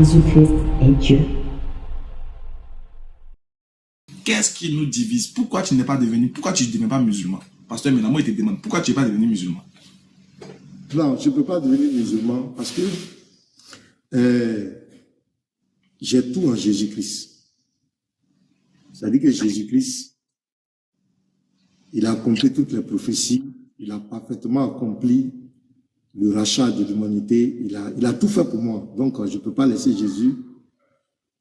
Jésus-Christ est Dieu. Qu'est-ce qui nous divise? Pourquoi tu n'es pas devenu, pourquoi tu ne deviens pas musulman? Pasteur Ménamo, il te demande, pourquoi tu n'es pas devenu musulman? Non, je ne peux pas devenir musulman parce que j'ai tout en Jésus-Christ. C'est-à-dire que Jésus-Christ, il a accompli toutes les prophéties, il a parfaitement accompli le rachat de l'humanité, il a tout fait pour moi. Donc, je ne peux pas laisser Jésus.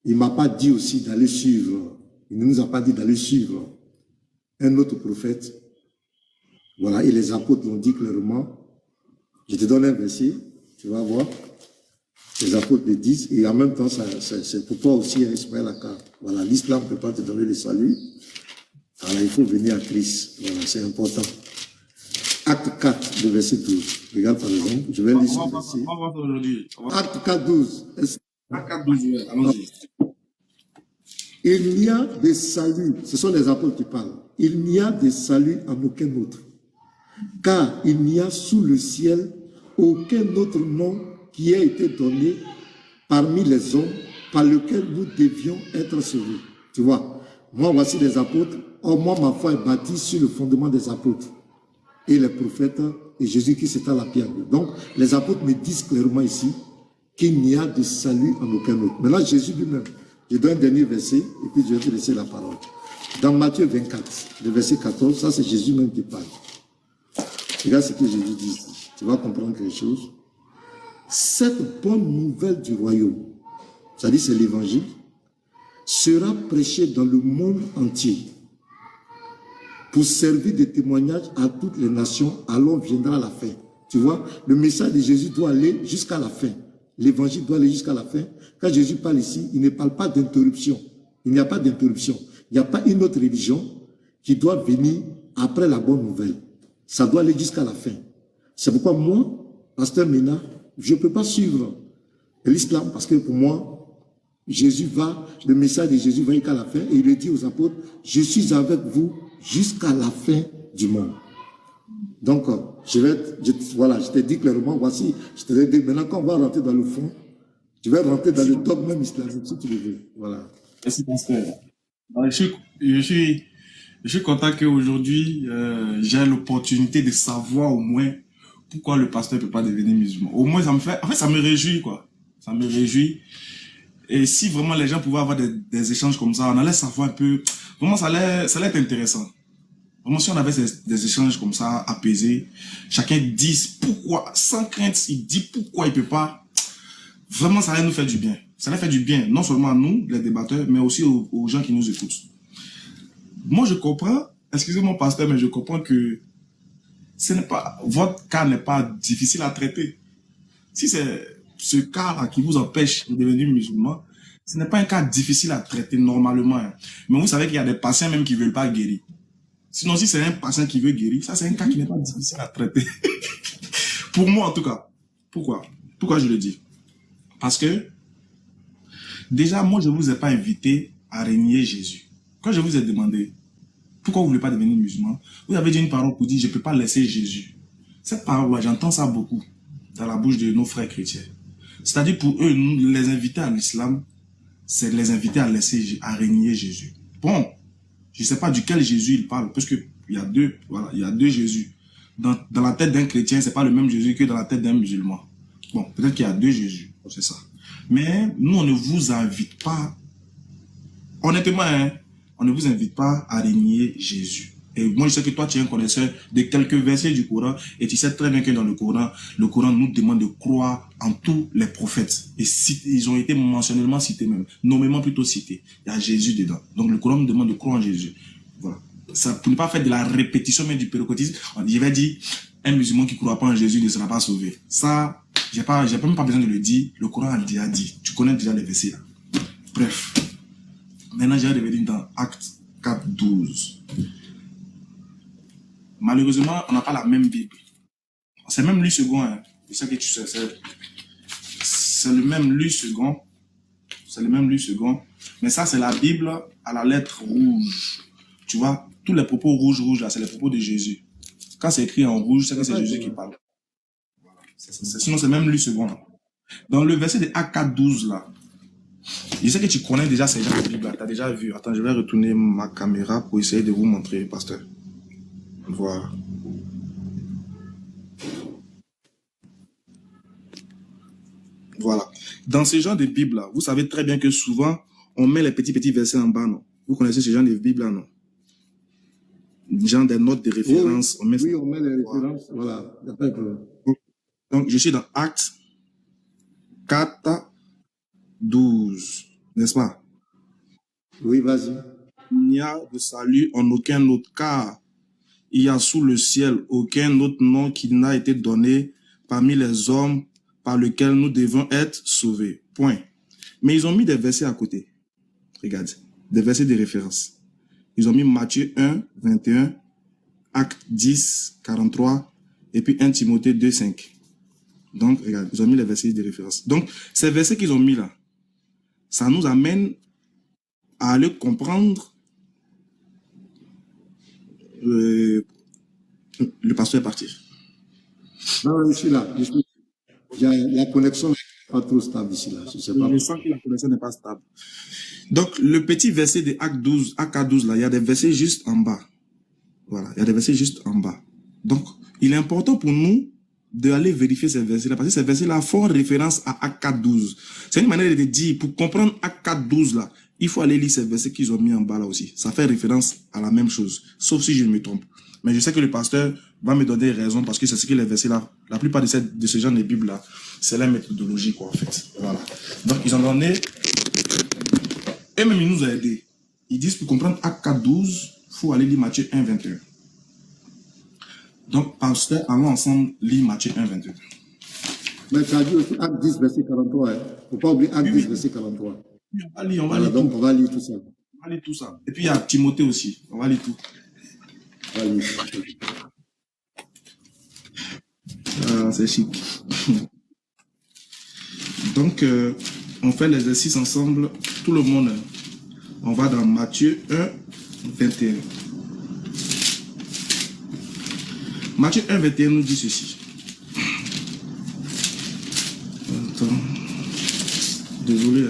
Il ne m'a pas dit aussi d'aller suivre, il ne nous a pas dit d'aller suivre un autre prophète. Voilà, et les apôtres l'ont dit clairement. Je te donne un verset, tu vas voir. Les apôtres le disent, et en même temps, c'est pour toi aussi, Ismaël Aka. Voilà, l'islam ne peut pas te donner le salut. Alors, il faut venir à Christ. Voilà, c'est important. Acte 4, le verset 12. Regarde par exemple, je vais lire ce verset. On va voir aujourd'hui. Acte 4, 12. Acte 4, 12, allons-y. Il n'y a de salut, ce sont les apôtres qui parlent, il n'y a de salut en aucun autre, car il n'y a sous le ciel aucun autre nom qui ait été donné parmi les hommes par lequel nous devions être sauvés. Tu vois, moi voici les apôtres, moi ma foi est bâtie sur le fondement des apôtres et les prophètes et Jésus-Christ est à la pierre. Donc les apôtres me disent clairement ici qu'il n'y a de salut en aucun autre. Maintenant Jésus lui-même, je donne un dernier verset et puis je vais te laisser la parole. Dans Matthieu 24, le verset 14, ça c'est Jésus même qui parle. Regarde ce que Jésus dit ici. Tu vas comprendre quelque chose. Cette bonne nouvelle du royaume, c'est-à-dire c'est l'évangile, sera prêchée dans le monde entier pour servir de témoignage à toutes les nations, alors viendra la fin. Tu vois, le message de Jésus doit aller jusqu'à la fin. L'évangile doit aller jusqu'à la fin. Quand Jésus parle ici, il ne parle pas d'interruption. Il n'y a pas d'interruption. Il n'y a pas une autre religion qui doit venir après la bonne nouvelle. Ça doit aller jusqu'à la fin. C'est pourquoi moi, pasteur Mena, je ne peux pas suivre l'islam parce que pour moi, le message de Jésus va jusqu'à la fin et il le dit aux apôtres, je suis avec vous jusqu'à la fin du monde. Donc, voilà, je t'ai dit clairement, voici, je te l'ai dit, maintenant quand on va rentrer dans le fond, tu vas rentrer dans le dogme islamique, si tu le veux. Voilà. Merci, pasteur. Je suis content qu'aujourd'hui, j'ai l'opportunité de savoir au moins pourquoi le pasteur ne peut pas devenir musulman. Au moins, ça me réjouit, quoi. Ça me réjouit. Et si vraiment les gens pouvaient avoir des échanges comme ça, on allait savoir un peu, vraiment ça allait être intéressant. Vraiment, si on avait des échanges comme ça, apaisés, chacun dit pourquoi, sans crainte, il dit pourquoi il ne peut pas. Vraiment, ça allait nous faire du bien. Ça allait faire du bien, non seulement à nous, les débatteurs, mais aussi aux gens qui nous écoutent. Moi, je comprends, excusez-moi, pasteur, mais je comprends que votre cas n'est pas difficile à traiter. Si c'est ce cas-là qui vous empêche de devenir musulman, ce n'est pas un cas difficile à traiter normalement. Hein. Mais vous savez qu'il y a des patients même qui ne veulent pas guérir. Sinon, si c'est un patient qui veut guérir, ça c'est un cas qui n'est pas difficile à traiter. Pour moi, en tout cas. Pourquoi je le dis? Parce que, déjà, moi, je ne vous ai pas invité à régner Jésus. Quand je vous ai demandé, pourquoi vous ne voulez pas devenir musulman, vous avez dit une parole pour dire, je ne peux pas laisser Jésus. Cette parole-là, j'entends ça beaucoup dans la bouche de nos frères chrétiens. C'est-à-dire pour eux, nous, les invités à l'islam, c'est les inviter à régner Jésus. Bon, je ne sais pas duquel Jésus il parle, parce qu'il y a deux, voilà, il y a deux Jésus. Dans la tête d'un chrétien, c'est pas le même Jésus que dans la tête d'un musulman. Bon, peut-être qu'il y a deux Jésus, c'est ça. Mais nous, on ne vous invite pas, honnêtement, hein, on ne vous invite pas à régner Jésus. Et moi, je sais que toi, tu es un connaisseur de quelques versets du Coran, et tu sais très bien que dans le Coran nous demande de croire en tous les prophètes. Et ils ont été mentionnellement cités même, nommément plutôt cités. Il y a Jésus dedans. Donc le Coran nous demande de croire en Jésus. Voilà. Ça, pour ne pas faire de la répétition, mais du péricotisme, je vais dire, un musulman qui ne croit pas en Jésus ne sera pas sauvé. Ça, j'ai même pas besoin de le dire. Le Coran a déjà dit. Tu connais déjà les versets là. Bref. Maintenant, je vais revenir dans Acte 4, 12. Malheureusement, on n'a pas la même Bible. C'est même lu second. Hein. Je sais que tu sais. C'est le même lu second. C'est le même lu second. Mais ça, c'est la Bible à la lettre rouge. Tu vois, tous les propos rouges là, c'est les propos de Jésus. Quand c'est écrit en rouge, c'est que c'est Jésus qui parle. Sinon, c'est même lu second. Là. Dans le verset de Acte 4, 12 là, Je sais que tu connais déjà ces gens de Bible, tu as déjà vu. Attends, je vais retourner ma caméra pour essayer de vous montrer, pasteur. Voilà. Voilà. Dans ce genre de Bible-là, vous savez très bien que souvent, on met les petits versets en bas, non? Vous connaissez ce genre de Bible-là, non? Genre des notes de référence. Oui, on met les références. Voilà. Donc, je suis dans Actes 4, 12. N'est-ce pas? Oui, vas-y. Il n'y a de salut en aucun autre, car il y a sous le ciel aucun autre nom qui n'a été donné parmi les hommes par lequel nous devons être sauvés. Point. Mais ils ont mis des versets à côté. Regarde, des versets de référence. Ils ont mis Matthieu 1, 21, Actes 10, 43, et puis 1 Timothée 2, 5. Donc, regarde, ils ont mis les versets de référence. Donc, ces versets qu'ils ont mis là, ça nous amène à aller comprendre. Le pasteur est parti. Non, je suis là. La connexion n'est pas trop stable ici. Là. Je sais pas. Je sens que la connexion n'est pas stable. Donc, le petit verset de Acte 12, Acte 12, là, il y a des versets juste en bas. Voilà, il y a des versets juste en bas. Donc, il est important pour nous d'aller vérifier ces versets-là, parce que ces versets-là font référence à Acte 12. C'est une manière de dire, pour comprendre Acte 12, là, il faut aller lire ces versets qu'ils ont mis en bas là aussi. Ça fait référence à la même chose, sauf si je me trompe. Mais je sais que le pasteur va me donner raison, parce que c'est ce que les versets-là, la plupart de ce genre de Bible-là, c'est la méthodologie, quoi, en fait. Voilà. Donc, ils ont donné, et même ils nous ont aidés. Ils disent, pour comprendre Acte 12, il faut aller lire Matthieu 1, 21. Donc, pasteur, allons ensemble lire Matthieu 1, 21. Mais tu as dit aussi Acte 10, verset 43. Il ne faut pas oublier Acte 10, verset 43. Oui, on va lire, donc, on va lire tout ça. On va lire tout ça. Et puis, il y a Timothée aussi. On va lire tout. On va lire. Ah, c'est chic. Donc, on fait l'exercice ensemble. Tout le monde. On va dans Matthieu 1, 21. Matthieu 1, 21 nous dit ceci. Attends. Désolé.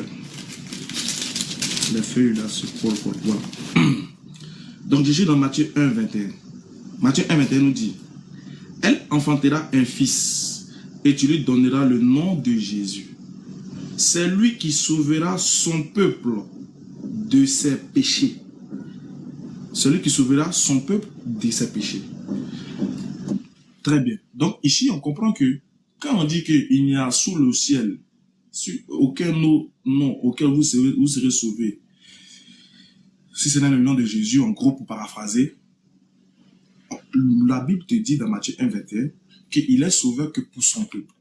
Les feuilles là se collent. Voilà. Donc, je suis dans Matthieu 1, 21. Matthieu 1, 21 nous dit: elle enfantera un fils, et tu lui donneras le nom de Jésus. C'est lui qui sauvera son peuple de ses péchés. Celui qui sauvera son peuple de ses péchés. Très bien. Donc ici, on comprend que quand on dit qu'il n'y a sous le ciel aucun nom auquel vous serez sauvés, si ce n'est le nom de Jésus, en gros, pour paraphraser, la Bible te dit dans Matthieu 1, 21 qu'il est sauveur que pour son peuple.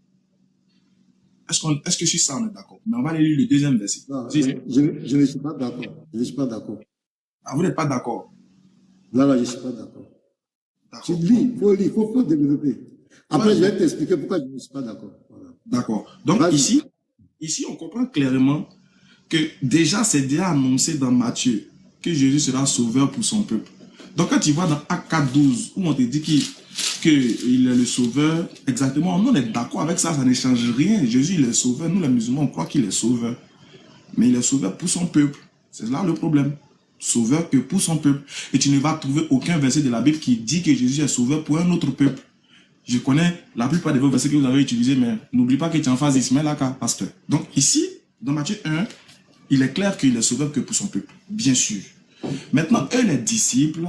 Est-ce que sur ça on est d'accord? Mais on va aller lire le deuxième verset. Non, je ne suis pas d'accord. Je ne suis pas d'accord. Ah, vous n'êtes pas d'accord? Non, je ne suis pas d'accord. Tu lis, il faut développer. Après, je vais t'expliquer pourquoi je ne suis pas d'accord. Voilà. D'accord. Donc ici, on comprend clairement que déjà, c'est déjà annoncé dans Matthieu que Jésus sera sauveur pour son peuple. Donc quand tu vois dans Acte 4, 12, où on te dit qu'il est le sauveur, exactement, nous on est d'accord avec ça, ça ne change rien. Jésus, il est sauveur. Nous les musulmans, on croit qu'il est sauveur. Mais il est sauveur pour son peuple. C'est là le problème. Sauveur que pour son peuple. Et tu ne vas trouver aucun verset de la Bible qui dit que Jésus est sauveur pour un autre peuple. Je connais la plupart des versets que vous avez utilisés, mais n'oublie pas que tu es en phase Ismaël Aka, pasteur. Donc ici, dans Matthieu 1, il est clair qu'il est sauveur que pour son peuple. Bien sûr. Maintenant, les disciples,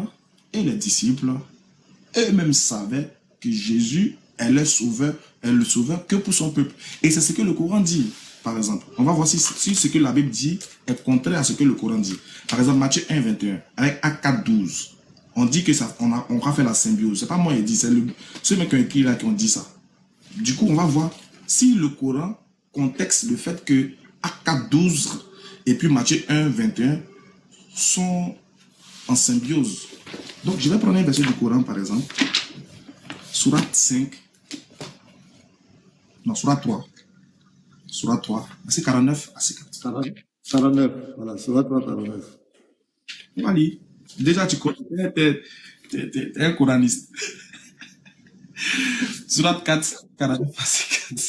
eux-mêmes savaient que Jésus est le sauveur que pour son peuple. Et c'est ce que le Coran dit. Par exemple, on va voir si ce que la Bible dit est contraire à ce que le Coran dit. Par exemple, Matthieu 1, 21, avec Acte 4, 12, on dit que ça, on va faire la symbiose. C'est pas moi qui dit, c'est ceux qui ont écrit là qui ont dit ça. Du coup, on va voir si le Coran contexte le fait que Acte 4, 12 et puis Matthieu 1, 21 sont en symbiose. Donc, je vais prendre un verset du Coran, par exemple. Sourate 5. Non, Sourate 3. Sourate 3. Verset 49 à 50. 49. Voilà, Sourate 3, 49. On va lire. Déjà, tu connais, t'es un coraniste. Sourate 4, 49 à 50.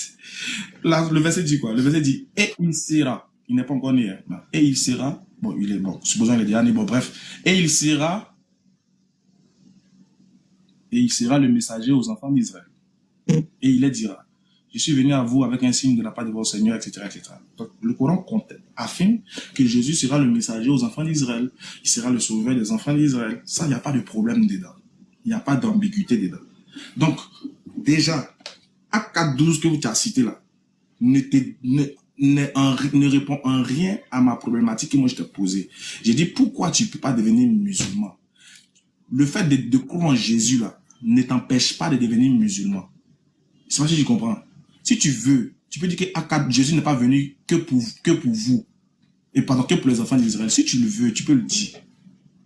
Là, le verset dit quoi? Le verset dit: et il sera. Il n'est pas encore né. Hein. Et il sera, bon, il est bon, supposons qu'il est déjà né, bon, bref. Et il sera le messager aux enfants d'Israël. Et il les dira, je suis venu à vous avec un signe de la part de votre Seigneur, etc., etc. Donc, le Coran affirme que Jésus sera le messager aux enfants d'Israël. Il sera le sauveur des enfants d'Israël. Ça, il n'y a pas de problème dedans. Il n'y a pas d'ambiguïté dedans. Donc, déjà, Acte 4.12 que vous as cité là, ne répond en rien à ma problématique que moi je t'ai posée. J'ai dit, pourquoi tu ne peux pas devenir musulman? Le fait de croire en Jésus là, ne t'empêche pas de devenir musulman. C'est pas si tu comprends. Si tu veux, tu peux dire que Jésus n'est pas venu que pour vous. Et pardon, que pour les enfants d'Israël. Si tu le veux, tu peux le dire.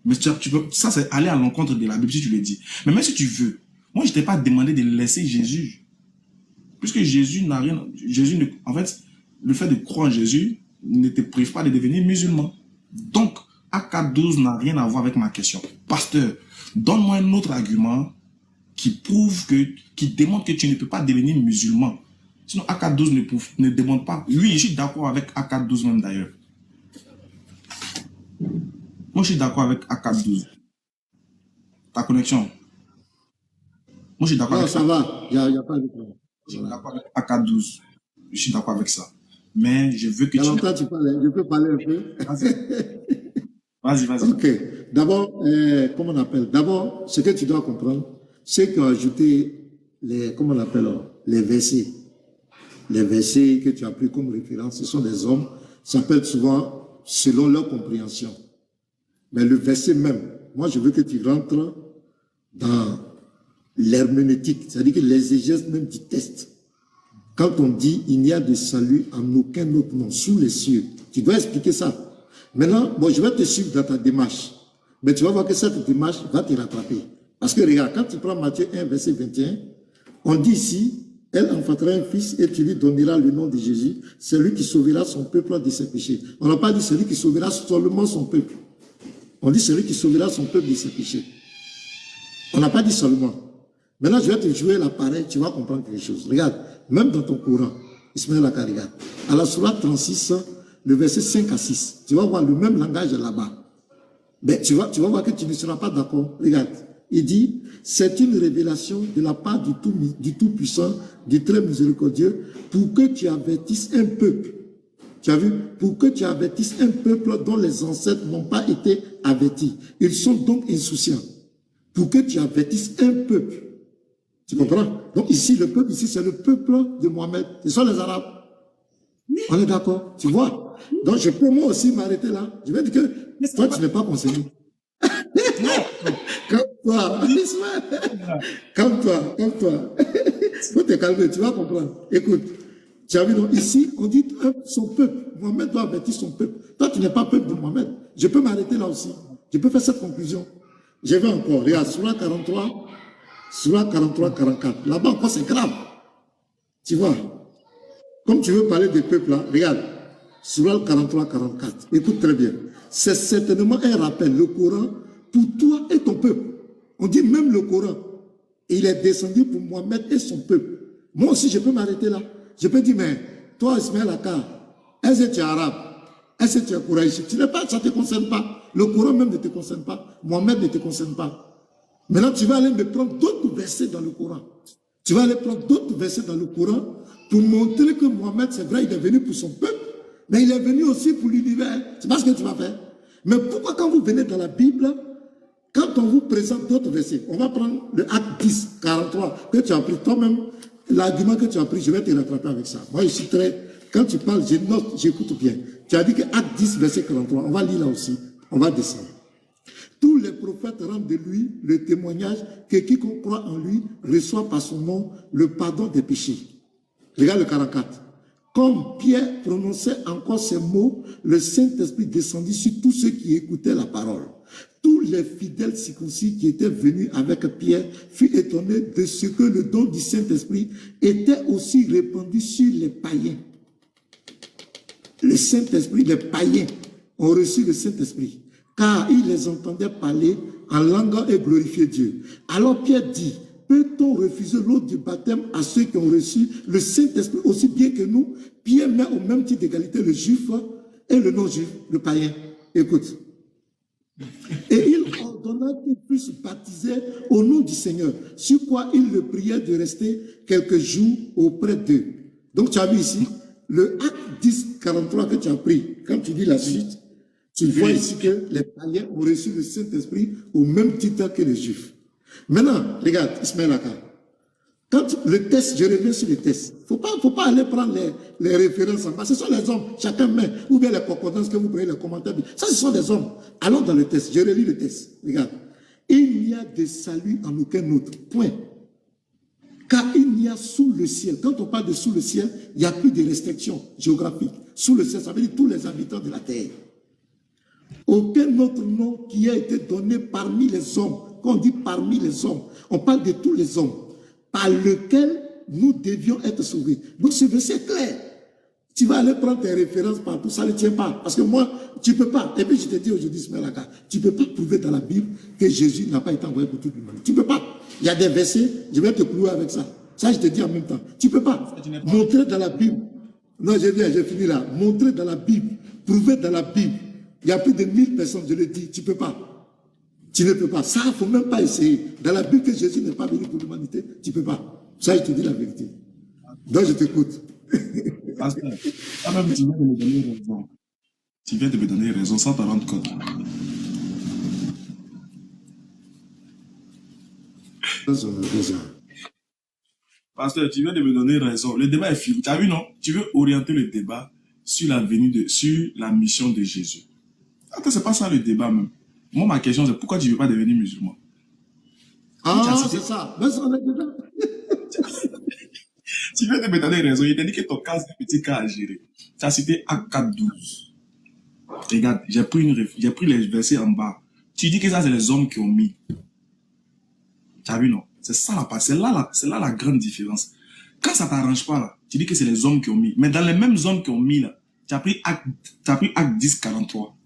Mais ça, c'est aller à l'encontre de la Bible si tu le dis. Mais même si tu veux, moi, je ne t'ai pas demandé de laisser Jésus. Puisque Jésus n'a rien... en fait, le fait de croire en Jésus ne te prive pas de devenir musulman. Donc, Acte 12 n'a rien à voir avec ma question. Pasteur, donne-moi un autre argument qui démontre que tu ne peux pas devenir musulman. Sinon, Acte 12 ne demande pas. Oui, je suis d'accord avec Acte 12 même d'ailleurs. Moi, je suis d'accord avec Acte 12. Ta connexion. Moi, je suis d'accord avec ça. Non, ça va. Il n'y a pas de problème. Je suis d'accord avec Acte 12. Je suis d'accord avec ça. Mais je veux que tu parles. Je peux parler un peu. Vas-y. Ok. D'abord, comment on appelle? D'abord, ce que tu dois comprendre, c'est qu'à ajouter les versets. Les versets que tu as pris comme référence, ce sont des hommes, s'appellent souvent selon leur compréhension. Mais le verset même, moi je veux que tu rentres dans l'herméneutique, c'est-à-dire que l'exégèse même du texte. Quand on dit il n'y a de salut en aucun autre nom sous les cieux, tu dois expliquer ça. Maintenant, bon, je vais te suivre dans ta démarche, mais tu vas voir que cette démarche va te rattraper. Parce que regarde, quand tu prends Matthieu 1, verset 21, on dit ici, elle enfantera un fils et tu lui donneras le nom de Jésus, c'est lui qui sauvera son peuple de ses péchés. On n'a pas dit celui qui sauvera seulement son peuple. On dit celui qui sauvera son peuple de ses péchés. On n'a pas dit seulement. Maintenant, je vais te jouer l'appareil, tu vas comprendre quelque chose. Regarde, même dans ton Coran, Ismaël Aka, regarde. À la sourate 36, le verset 5 à 6, tu vas voir le même langage là-bas. Mais tu vas voir que tu ne seras pas d'accord. Regarde, il dit, c'est une révélation de la part du Tout-Puissant, du Très Miséricordieux, pour que tu avertisses un peuple. Tu as vu? Pour que tu avertisses un peuple dont les ancêtres n'ont pas été avertis. Ils sont donc insouciants. Pour que tu avertisses un peuple. Tu comprends? Donc ici, le peuple, ici, c'est le peuple de Mohamed. Ce sont les Arabes. On est d'accord? Tu vois? Donc je peux moi aussi m'arrêter là. Je vais dire que toi, tu n'es pas concerné. Calme-toi. Calme-toi. Faut te calmer, tu vas comprendre. Écoute. Tu as vu, donc, ici, on dit son peuple. Mohamed doit avertir son peuple. Toi, tu n'es pas peuple de Mohamed. Je peux m'arrêter là aussi. Je peux faire cette conclusion. Je vais encore. Regarde, Surah 43, 44. Là-bas encore, c'est grave. Tu vois. Comme tu veux parler des peuples là, regarde. Surah 43, 44. Écoute très bien. C'est certainement un rappel, le Coran, pour toi et ton peuple. On dit même le Coran. Il est descendu pour Mohamed et son peuple. Moi aussi, je peux m'arrêter là. Je peux dire, mais toi, Ismaël Aka, est-ce que tu es arabe? Est-ce que tu es courageux? Tu n'es pas, ça ne te concerne pas. Le Coran même ne te concerne pas. Mohamed ne te concerne pas. Maintenant, tu vas aller me prendre d'autres versets dans le Coran. Tu vas aller prendre d'autres versets dans le Coran pour montrer que Mohamed, c'est vrai, il est venu pour son peuple, mais il est venu aussi pour l'univers. C'est pas ce que tu vas faire. Mais pourquoi quand vous venez dans la Bible, quand on vous présente d'autres versets, on va prendre le Acte 10, 43, que tu as pris toi-même, l'argument que tu as pris, je vais te rattraper avec ça. Moi, je suis très... Quand tu parles, je note, j'écoute bien. Tu as dit que Acte 10, verset 43, on va lire là aussi. On va descendre. Tous les prophètes rendent de lui le témoignage que quiconque croit en lui reçoit par son nom le pardon des péchés. Regarde le 44. Comme Pierre prononçait encore ces mots, le Saint-Esprit descendit sur tous ceux qui écoutaient la parole. Tous les fidèles circoncis qui étaient venus avec Pierre furent étonnés de ce que le don du Saint-Esprit était aussi répandu sur les païens. Le Saint-Esprit, les païens ont reçu le Saint-Esprit, car ils les entendaient parler en langue et glorifier Dieu. Alors Pierre dit, peut-on refuser l'eau du baptême à ceux qui ont reçu le Saint-Esprit aussi bien que nous? Pierre met au même titre d'égalité le juif et le non-juif, le païen. Écoute. Et il ordonna qu'ils puissent baptiser au nom du Seigneur, sur quoi il le priait de rester quelques jours auprès d'eux. Donc tu as vu ici, le acte 10, 43 que tu as pris, quand tu dis la suite, tu vois ici que les païens ont reçu le Saint-Esprit au même titre que les Juifs. Maintenant, regarde, Ismaël Aka. Quand le test, je reviens sur le test, faut pas aller prendre les références en bas. Ce sont les hommes, chacun met, ou bien les concordances que vous prenez, les commentaires. Ça, ce sont des hommes. Allons dans le test, je relis le test. Regarde. Il n'y a de salut en aucun autre. Point. Car il n'y a sous le ciel, quand on parle de sous le ciel, il n'y a plus de restrictions géographiques. Sous le ciel, ça veut dire tous les habitants de la terre. Aucun autre nom qui a été donné parmi les hommes. Quand on dit parmi les hommes, on parle de tous les hommes, par lequel nous devions être sauvés. Donc ce verset est clair. Tu vas aller prendre tes références partout, ça ne tient pas. Parce que moi, tu ne peux pas. Et puis je te dis aujourd'hui, Smelaka, tu ne peux pas prouver dans la Bible que Jésus n'a pas été envoyé pour toute l'humanité. Tu ne peux pas. Il y a des versets, je vais te clouer avec ça. Ça, je te dis en même temps. Tu ne peux pas montrer dans la Bible. Non, je finis là. Montrer dans la Bible, prouver dans la Bible. Il y a plus de 1000 personnes, je le dis, tu ne peux pas. Tu ne peux pas. Ça, il ne faut même pas essayer. Dans la Bible que Jésus n'est pas venu pour l'humanité, tu ne peux pas. Ça, je te dis la vérité. Donc, je t'écoute. Pasteur, toi-même, tu viens de me donner raison. Tu viens de me donner raison sans t'en rendre compte. Pasteur, tu viens de me donner raison. Le débat est fini. Tu as vu, non? Tu veux orienter le débat sur sur la mission de Jésus. Attends, c'est pas ça le débat même. Moi, ma question, c'est pourquoi tu ne veux pas devenir musulman? Ah, c'est ça. Mais ça, on est dedans. Tu viens de me donner raison. Il t'a dit que ton cas, c'est un petit cas à gérer. Tu as cité Acte 4.12. Regarde, j'ai pris les versets en bas. Tu dis que ça, c'est les hommes qui ont mis. Tu as vu, non? C'est ça la part. C'est là la grande différence. Quand ça t'arrange pas, là, tu dis que c'est les hommes qui ont mis. Mais dans les mêmes hommes qui ont mis, là, tu as pris Acte 10, 43.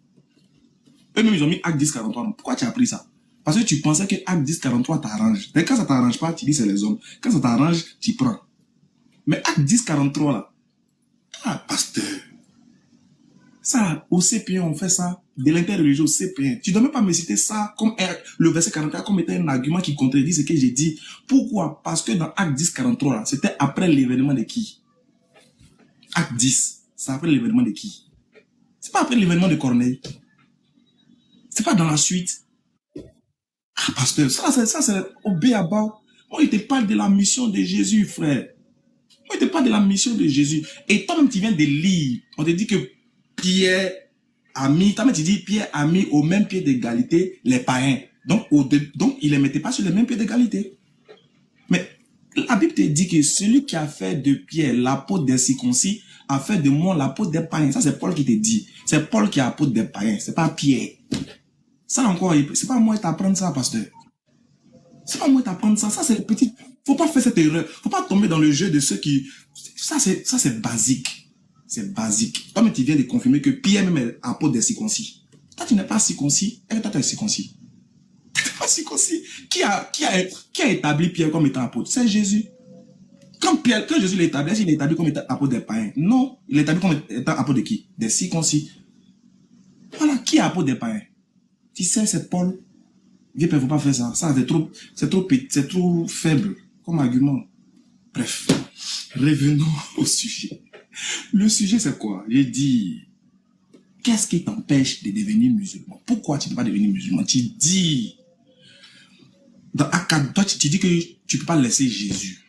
Eux-mêmes, ils ont mis Acte 10, 43. Donc, pourquoi tu as pris ça? Parce que tu pensais que Acte 10, 43 t'arrange. Mais quand ça t'arrange pas, tu dis c'est les hommes. Quand ça t'arrange, tu prends. Mais Acte 10, 43, là, ah, pasteur, ça, au CP1, on fait ça, de l'interreligieux au CP1. Tu ne dois même pas me citer ça comme le verset 44 comme étant un argument qui contredit ce que j'ai dit. Pourquoi? Parce que dans Acte 10, 43, là, c'était après l'événement de qui? Acte 10, c'est après l'événement de qui? C'est pas après l'événement de Corneille. C'est pas dans la suite. Ah, pasteur, ça c'est au béaba. Moi, il te parle de la mission de Jésus, frère. Moi, il te parle de la mission de Jésus. Et toi-même, tu viens de lire. On te dit que Pierre a mis, toi-même, tu dis Pierre a mis au même pied d'égalité les païens. Donc, il ne les mettait pas sur le même pied d'égalité. Mais la Bible te dit que celui qui a fait de Pierre l'apôtre des circoncis a fait de moi l'apôtre des païens. Ça, c'est Paul qui te dit. C'est Paul qui est apôtre des païens. C'est pas Pierre. Ça encore, c'est pas moi qui t'apprendre ça, pasteur. C'est pas moi qui t'apprendre ça. Ça, c'est le petit. Faut pas faire cette erreur. Faut pas tomber dans le jeu de ceux qui. Ça, c'est basique. C'est basique. Toi, mais tu viens de confirmer que Pierre même est apôtre des circoncis. Toi, tu n'es pas circoncis. Et toi, tu es circoncis. Tu n'es pas circoncis. Qui a établi Pierre comme étant apôtre? C'est Jésus. Quand Jésus l'a établi, il l'a établi comme étant apôtre des païens. Non. Il l'a établi comme étant apôtre de qui? Des circoncis. Voilà. Qui est apôtre des païens? Tu sais, c'est Paul. Il ne faut pas faire ça. Ça, c'est trop faible comme argument. Bref, revenons au sujet. Le sujet, c'est quoi? J'ai dit, qu'est-ce qui t'empêche de devenir musulman? Pourquoi tu ne peux pas devenir musulman? Tu dis, dans Acte 4, toi, tu dis que tu ne peux pas laisser Jésus.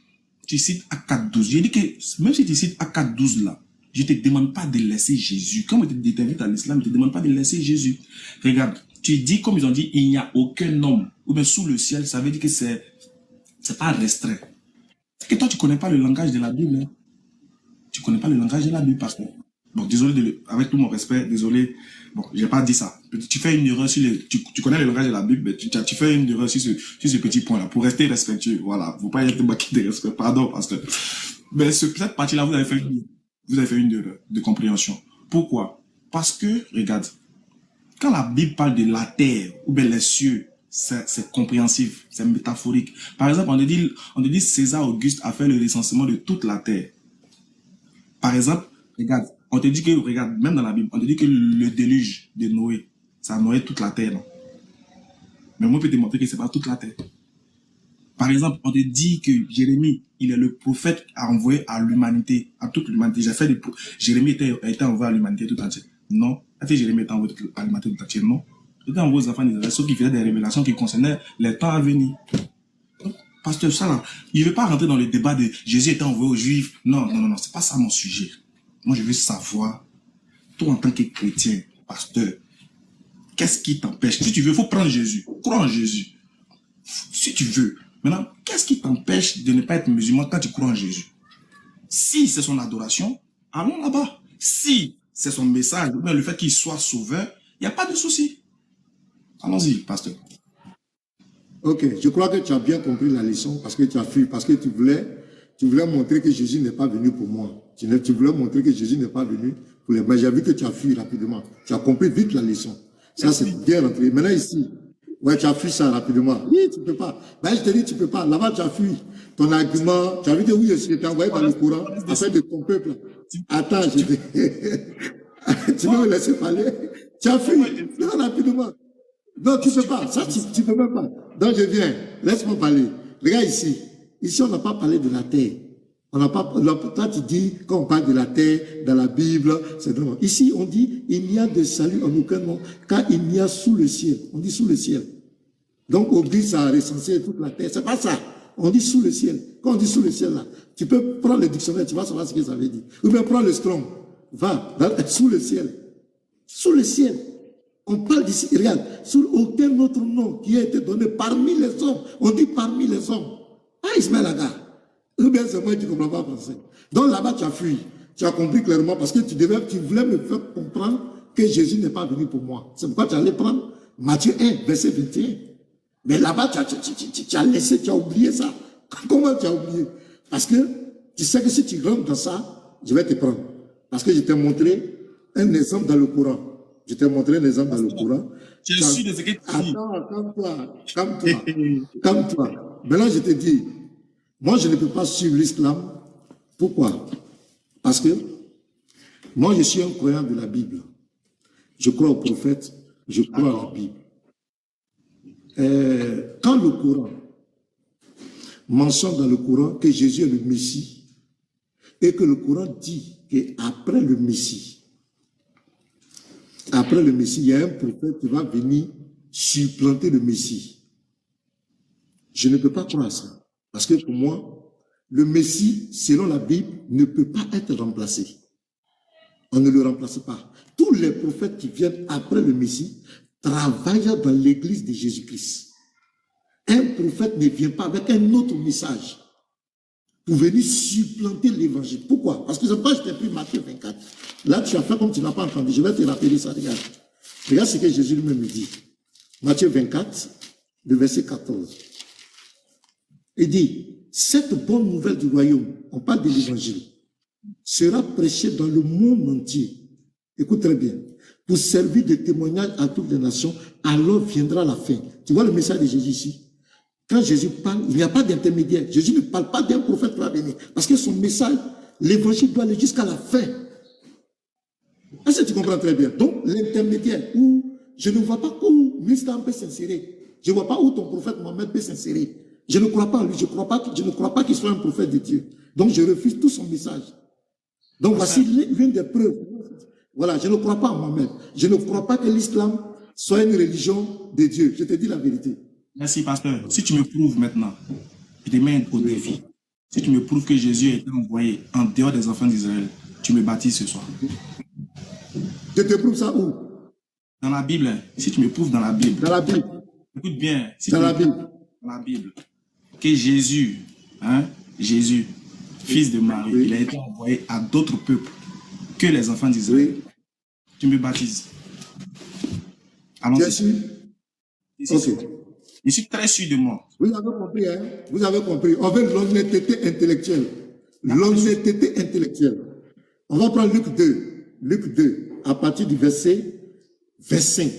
Tu cites Acte 4.12. J'ai dit que, même si tu cites Acte 4.12 là, je ne te demande pas de laisser Jésus. Comme tu t'invites à l'islam, je ne te demande pas de laisser Jésus. Regarde. Tu dis, comme ils ont dit, il n'y a aucun homme, ou bien sous le ciel, ça veut dire que c'est pas restreint. C'est que toi, tu ne connais pas le langage de la Bible. Hein. Tu ne connais pas le langage de la Bible, parce que, bon, désolé, avec tout mon respect, désolé, bon, j'ai pas dit ça. Tu fais une erreur sur tu connais le langage de la Bible, mais tu fais une erreur sur ce petit point-là, pour rester respectueux, voilà. Faut pas être manqué de respect, pardon, parce que, mais cette partie-là, vous avez fait une erreur de compréhension. Pourquoi? Parce que, regarde, quand la Bible parle de la terre ou bien les cieux, c'est compréhensif, c'est métaphorique. Par exemple, on te dit César Auguste a fait le recensement de toute la terre. Par exemple, regarde, On te dit que, regarde, même dans la Bible, on te dit que le déluge de Noé, ça a noyé toute la terre, non? Mais moi, je peux te montrer que c'est pas toute la terre. Par exemple, on te dit que Jérémie, il est le prophète envoyé à l'humanité, à toute l'humanité. Jérémie était envoyé à l'humanité tout entière. Non. Est-ce que Jérémie était envoyé à l'humanité tout entière? Non. Il était envoyé aux enfants d'Israël, sauf qu'il faisait des révélations qui concernaient les temps à venir. Donc, pasteur, ça là, il ne veut pas rentrer dans le débat de Jésus était envoyé aux Juifs. Non, non, non, non, c'est pas ça mon sujet. Moi, je veux savoir, toi en tant que chrétien, pasteur, qu'est-ce qui t'empêche? Si tu veux, il faut prendre Jésus. Crois en Jésus. Si tu veux. Maintenant, qu'est-ce qui t'empêche de ne pas être musulman quand tu crois en Jésus? Si c'est son adoration, allons là-bas. Si c'est son message, ou bien le fait qu'il soit sauveur, il n'y a pas de souci. Allons-y, pasteur. Ok, je crois que tu as bien compris la leçon parce que tu as fui, parce que tu voulais montrer que Jésus n'est pas venu pour moi. Tu voulais montrer que Jésus n'est pas venu pour les... Mais j'ai vu que tu as fui rapidement. Tu as compris vite la leçon. Ça, c'est bien rentré. Maintenant, ici, ouais, tu as fui ça rapidement. Oui, tu ne peux pas. Ben, je te dis, tu ne peux pas. Là-bas, tu as fui. Ton argument, tu as vu que oui, je t'ai envoyé dans le courant afin de ton peuple. Attends, tu peux me laisser parler. Tu as fui. Non, rapidement. Non, tu ne peux pas. Ça, tu ne peux même pas. Donc, je viens. Laisse-moi parler. Regarde ici. Ici, on n'a pas parlé de la terre. On n'a pas, toi, tu dis, quand on parle de la terre, dans la Bible, c'est normal. Ici, on dit, il n'y a de salut en aucun nom, car il n'y a sous le ciel. On dit sous le ciel. Donc, au but, ça a recensé toute la terre. C'est pas ça. On dit sous le ciel. Quand on dit sous le ciel, là, tu peux prendre le dictionnaire, tu vas savoir ce que ça veut dire. Ou bien prends le Strong. Va, sous le ciel. Sous le ciel. On parle d'ici, regarde, sur aucun autre nom qui a été donné parmi les hommes. On dit parmi les hommes. Ah, Ismaël Aga. Ou bien c'est moi qui ne comprends pas français. Donc là-bas, tu as fui. Tu as compris clairement parce que tu voulais me faire comprendre que Jésus n'est pas venu pour moi. C'est pourquoi tu allais prendre Matthieu 1, verset 21. Mais là-bas, tu as laissé, tu as oublié ça. Comment tu as oublié? Parce que tu sais que si tu rentres dans ça, je vais te prendre. Parce que je t'ai montré un exemple dans le Coran. Je t'ai montré un exemple dans le Coran. Tu es sûr de ce que tu dis. Attends, calme-toi. Maintenant, je te dis, moi, je ne peux pas suivre l'islam. Pourquoi? Parce que moi, je suis un croyant de la Bible. Je crois au prophète, je crois à la Bible. Quand le Coran mentionne dans le Coran que Jésus est le Messie et que le Coran dit qu'après le Messie, il y a un prophète qui va venir supplanter le Messie. Je ne peux pas croire à ça. Parce que pour moi, le Messie, selon la Bible, ne peut pas être remplacé. On ne le remplace pas. Tous les prophètes qui viennent après le Messie travaillent dans l'église de Jésus-Christ. Un prophète ne vient pas avec un autre message pour venir supplanter l'évangile. Pourquoi? Parce que c'est pourquoi je t'ai pris Matthieu 24. Là, tu as fait comme tu n'as pas entendu. Je vais te rappeler ça. Regarde. Regarde ce que Jésus lui-même dit. Matthieu 24, le verset 14. Il dit, cette bonne nouvelle du royaume, on parle de l'évangile, sera prêchée dans le monde entier. Écoute très bien. Pour servir de témoignage à toutes les nations, alors viendra la fin. Tu vois le message de Jésus ici? Quand Jésus parle, il n'y a pas d'intermédiaire. Jésus ne parle pas d'un prophète qui va venir. Parce que son message, l'évangile doit aller jusqu'à la fin. Est-ce que tu comprends très bien? Donc, l'intermédiaire, où je ne vois pas où l'islam peut s'insérer. Je ne vois pas où ton prophète Mohammed peut s'insérer. Je ne crois pas en lui. Je ne crois pas qu'il soit un prophète de Dieu. Donc, je refuse tout son message. Donc, voici l'une des preuves. Voilà, je ne crois pas en Mohammed. Je ne crois pas que l'islam soit une religion de Dieu. Je te dis la vérité. Merci, pasteur. Si tu me prouves maintenant, je te mets au défi. Si tu me prouves que Jésus a été envoyé en dehors des enfants d'Israël, tu me baptises ce soir. Je te prouve ça où? Dans la Bible. Si tu me prouves dans la Bible. Dans la Bible. Écoute bien. Si dans la Bible. Dans la Bible. Que Jésus, Jésus, fils de Marie, il a été envoyé à d'autres peuples que les enfants d'Israël. Oui. Tu me baptises. Allons-y. Ok. Je suis très sûr de moi. Vous avez compris, hein? Vous avez compris. On veut l'honnêteté intellectuelle. L'honnêteté intellectuelle. On va prendre Luc 2. Luc 2, à partir du verset 25.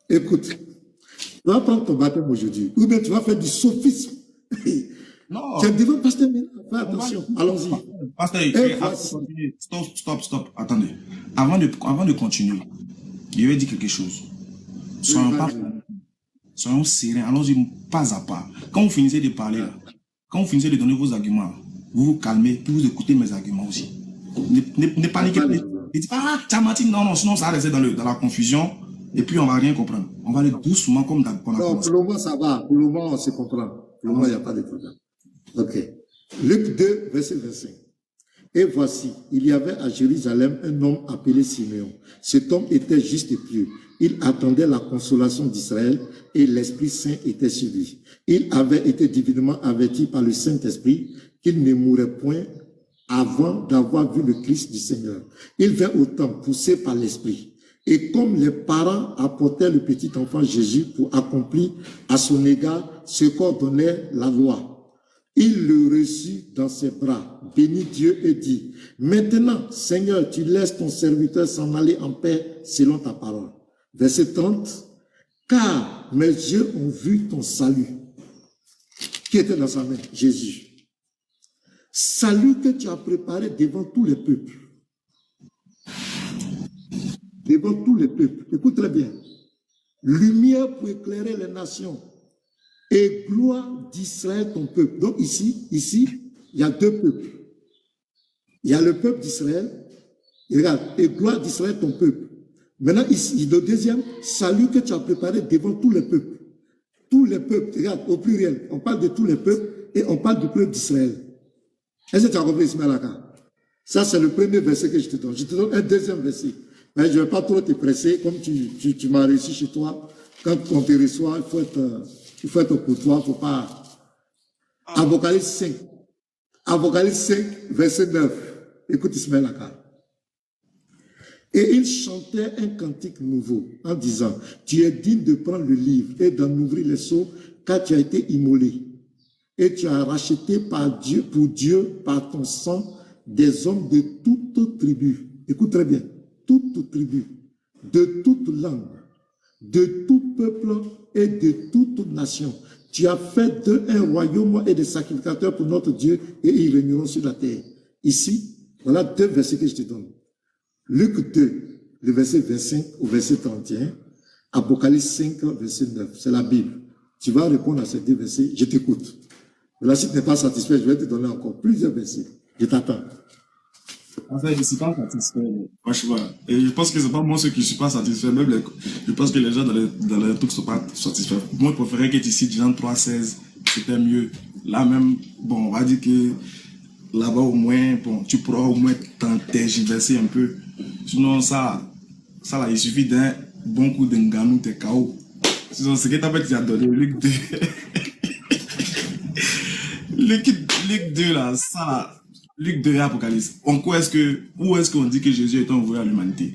Écoute, tu vas prendre ton baptême aujourd'hui. Ou bien tu vas faire du sophisme. Non. Tu es devant pasteur maintenant. Fais On va attention. aller- Allons-y. Pasteur, Et avant de voici. continuer, stop. Attendez. Avant de continuer, je vais dire quelque chose. Soyons pas, Vas-y. soyons sereins. Allons-y pas à pas. Quand vous finissez de parler, là, quand vous finissez de donner vos arguments, vous vous calmez, puis vous écoutez mes arguments aussi. Ne paniquez pas. Ne dites pas, ah, tu as menti. Non, sinon ça va rester dans la confusion, et puis on va rien comprendre. On va aller doucement comme on a Non, commencé. pour le moment, ça va. Pour le moment, on se comprend. Pour le moment, il n'y a pas de problème. Ok. Luc 2, verset 25. Et voici, il y avait à Jérusalem un homme appelé Siméon. Cet homme était juste et pieux. Il attendait la consolation d'Israël et l'Esprit Saint était sur lui. Il avait été divinement averti par le Saint-Esprit qu'il ne mourrait point avant d'avoir vu le Christ du Seigneur. Il vint au temple poussé par l'Esprit. Et comme les parents apportaient le petit enfant Jésus pour accomplir à son égard ce qu'ordonnait la loi, il le reçut dans ses bras, bénit Dieu et dit, maintenant, Seigneur, tu laisses ton serviteur s'en aller en paix selon ta parole. Verset 30, car mes yeux ont vu ton salut. Qui était dans sa main? Jésus. Salut que tu as préparé devant tous les peuples. Devant tous les peuples. Écoute très bien. Lumière pour éclairer les nations. Et gloire d'Israël, ton peuple. Donc ici, il y a deux peuples. Il y a le peuple d'Israël. Regarde, et gloire d'Israël, ton peuple. Maintenant, ici, le deuxième, salut que tu as préparé devant tous les peuples. Tous les peuples, regarde, au pluriel. On parle de tous les peuples et on parle du peuple d'Israël. Est-ce que tu as compris, Ismaël Aka? Ça, c'est le premier verset que je te donne. Je te donne un deuxième verset. Mais je ne vais pas trop te presser, comme tu m'as reçu chez toi. Quand on te reçoit, il faut être courtois, il ne faut pas. Apocalypse 5. Apocalypse 5, verset 9. Écoute Ismaël Aka. Et il chantait un cantique nouveau en disant, tu es digne de prendre le livre et d'en ouvrir les sceaux, car tu as été immolé. Et tu as racheté pour Dieu, par ton sang, des hommes de toute tribu. Écoute très bien, toute tribu, de toute langue, de tout peuple et de toute nation. Tu as fait d'eux un royaume et des sacrificateurs pour notre Dieu, et ils régneront sur la terre. Ici, voilà deux versets que je te donne. Luc 2, le verset 25 au verset 31, Apocalypse 5, verset 9, c'est la Bible. Tu vas répondre à ces deux versets, je t'écoute. Là, si tu n'es pas satisfait, je vais te donner encore plusieurs versets. Je t'attends. En fait, je ne suis pas satisfait. Franchement. Et je pense que ce n'est pas moi ceux qui ne suis pas satisfait. Même je pense que les gens dans les trucs ne sont pas satisfaits. Moi, je préférais que tu cites Jean 3,16. C'était mieux. Là même, bon, on va dire que là-bas au moins, bon, tu pourras au moins t'intergiverser un peu. Sinon, ça là, il suffit d'un bon coup d'enganou, t'es KO. Sinon, ce que t'as fait, tu as donné Luc 2. Luc 2 là, ça là, Luc 2 et Apocalypse. Où est-ce qu'on dit que Jésus est envoyé à l'humanité?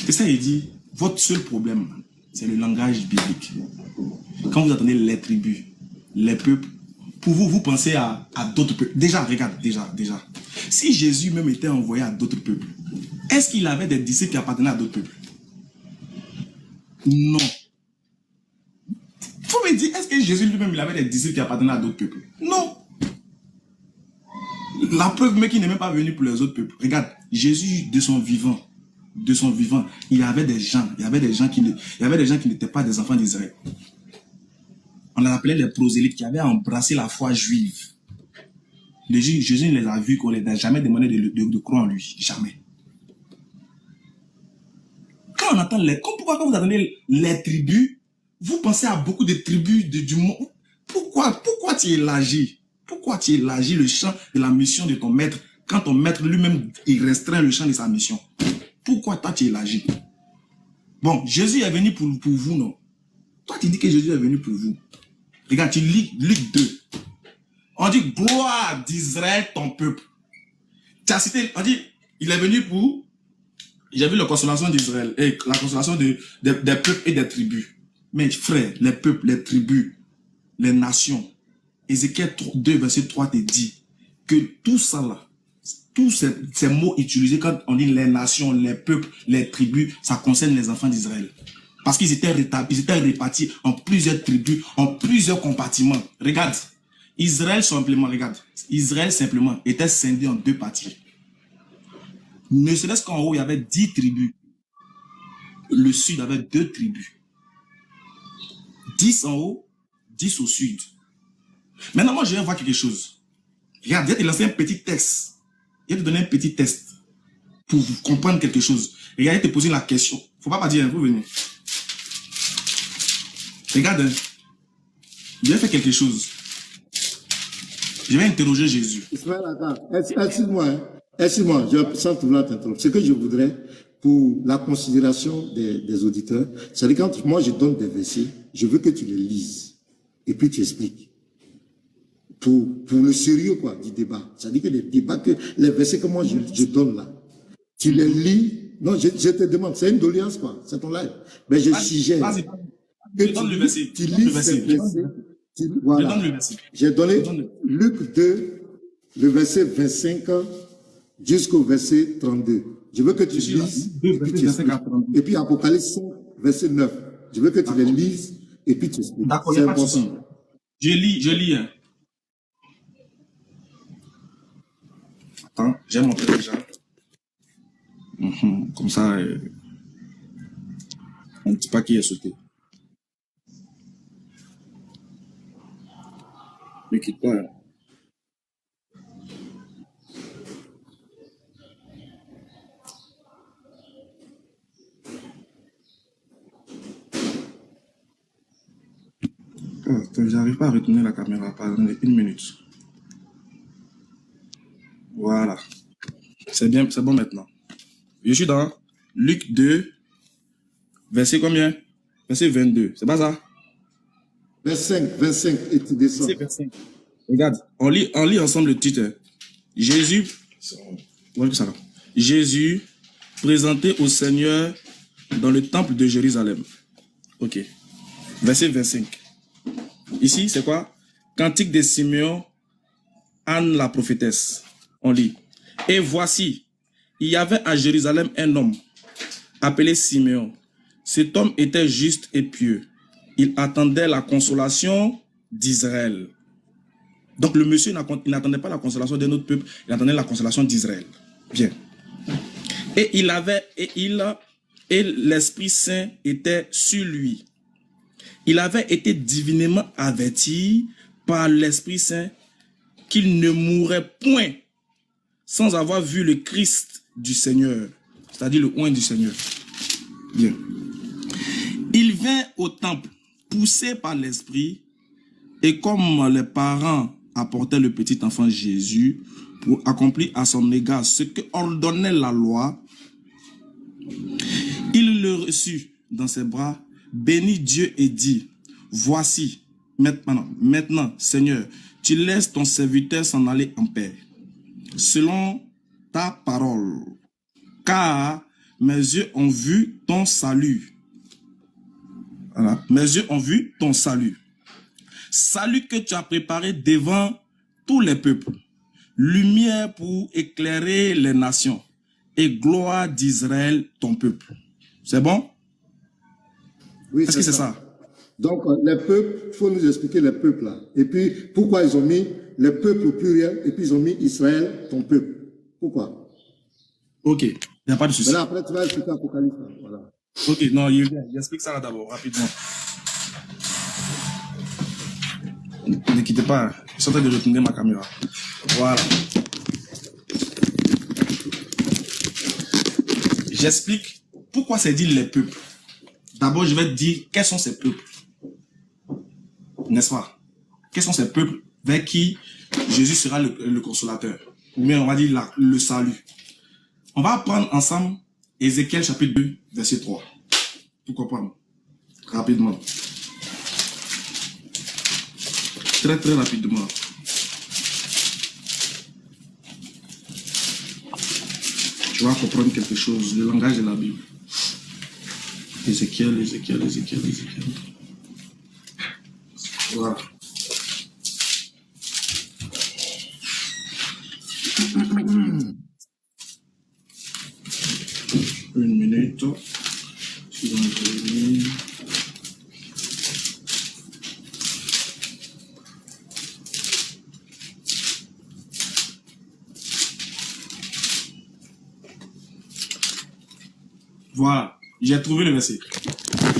Et ça, il dit, votre seul problème, c'est le langage biblique. Quand vous attendez les tribus, les peuples, pour vous, vous pensez à d'autres peuples. Déjà, regarde, déjà. Si Jésus même était envoyé à d'autres peuples, est-ce qu'il avait des disciples qui appartenaient à d'autres peuples? Non. Faut me dire, est-ce que Jésus lui-même, il avait des disciples qui appartenaient à d'autres peuples? Non. La preuve, mais qu'il n'est même pas venu pour les autres peuples. Regarde, Jésus, de son vivant, il y avait des gens qui n'étaient pas des enfants d'Israël. On les appelait les prosélytes qui avaient embrassé la foi juive. Jésus les a vus qu'on ne les a jamais demandé de croire en lui. Jamais. Quand on entend pourquoi quand vous attendez les tribus, vous pensez à beaucoup de tribus du monde. Pourquoi tu élargis? Pourquoi tu élargis le champ de la mission de ton maître quand ton maître lui-même il restreint le champ de sa mission? Pourquoi toi tu élargis? Bon, Jésus est venu pour vous, non? Toi tu dis que Jésus est venu pour vous. Regarde, tu lis Luc 2. On dit gloire d'Israël, ton peuple. Tu as cité, on dit, il est venu pour. J'ai vu la consolation d'Israël et la consolation des peuples et des tribus. Mais frère, les peuples, les tribus, les nations. Ézéchiel 2, verset 3 te dit que tout ça là, tous ces mots utilisés quand on dit les nations, les peuples, les tribus, ça concerne les enfants d'Israël. Parce qu'ils étaient répartis en plusieurs tribus, en plusieurs compartiments. Regarde, Israël simplement, regarde, Israël simplement était scindé en deux parties. Ne serait-ce qu'en haut, il y avait 10 tribus. Le sud avait 2 tribus. 10 en haut, 10 au sud. Maintenant, moi, je viens voir quelque chose. Regarde, je vais te lancer un petit test. Je vais te donner un petit test pour comprendre quelque chose. Regarde, je vais te poser la question. Faut pas dire, vous venez. Regarde, hein. Je vais faire quelque chose. Je vais interroger Jésus. Ismaël, attends, excuse-moi, hein. Excuse-moi, sans vouloir t'interrompre. Ce que je voudrais, pour la considération des auditeurs, c'est que quand moi je donne des versets, je veux que tu les lises et puis tu expliques. Pour le sérieux quoi, du débat. C'est-à-dire que les versets que moi je donne là, tu les lis. Non, je te demande, c'est une doléance quoi, c'est ton live. Mais je suggère. Vas-y, je donne le verset. Tu lis ces versets. Voilà. Je donne le verset. J'ai donné Luc 2, le verset 25 jusqu'au verset 32. Je veux que tu lises et puis Apocalypse 5, verset 9. Je veux que tu les lises et puis tu expliques. D'accord, il n'y a pas de souci. Je lis. Hein. Attends, j'ai montré déjà. Comme ça, un petit paquet est sauté. Ne quitte pas. Hein. Attends, j'arrive pas à retourner la caméra. Pardonnez, 1 minute. Voilà. C'est bien, c'est bon maintenant. Je suis dans Luc 2, verset combien? Verset 22. C'est pas ça? 25 et tu descends. Verset. Regarde, on lit ensemble le titre. Jésus présenté au Seigneur dans le temple de Jérusalem. Ok. Verset 25. Ici, c'est quoi? Cantique de Simeon, Anne la prophétesse. On lit. Et voici, il y avait à Jérusalem un homme appelé Simeon. Cet homme était juste et pieux. Il attendait la consolation d'Israël. Donc le monsieur n'attendait pas la consolation d'un autre peuple, il attendait la consolation d'Israël. Bien. Et l'Esprit Saint était sur lui. Il avait été divinement averti par l'Esprit Saint qu'il ne mourrait point sans avoir vu le Christ du Seigneur, c'est-à-dire le oint du Seigneur. Bien. Il vint au temple, poussé par l'Esprit, et comme les parents apportaient le petit enfant Jésus pour accomplir à son égard ce que ordonnait la loi, il le reçut dans ses bras, bénit Dieu et dit, voici, maintenant, Seigneur, tu laisses ton serviteur s'en aller en paix, selon ta parole, car mes yeux ont vu ton salut. Voilà. Mes yeux ont vu ton salut. Salut que tu as préparé devant tous les peuples, lumière pour éclairer les nations et gloire d'Israël, ton peuple. C'est bon? Oui, est-ce que c'est ça? Donc, les peuples, il faut nous expliquer les peuples là. Et puis, pourquoi ils ont mis les peuples au pluriel et puis ils ont mis Israël, ton peuple. Pourquoi? Ok, il n'y a pas de souci. Mais là, après, tu vas expliquer Apocalypse. Voilà. Ok, non, j'explique ça d'abord, rapidement. Ne quittez pas, je suis en train de retourner ma caméra. Voilà. J'explique pourquoi c'est dit les peuples. D'abord, je vais te dire quels sont ces peuples. N'est-ce pas? Quels sont ces peuples vers qui Jésus sera le consolateur? Ou bien on va dire le salut. On va prendre ensemble Ézéchiel chapitre 2, verset 3. Pour comprendre. Rapidement. Très très rapidement. Tu vas comprendre quelque chose. Le langage de la Bible. Ézéchiel. Voilà. Une minute. Voilà, j'ai trouvé le verset.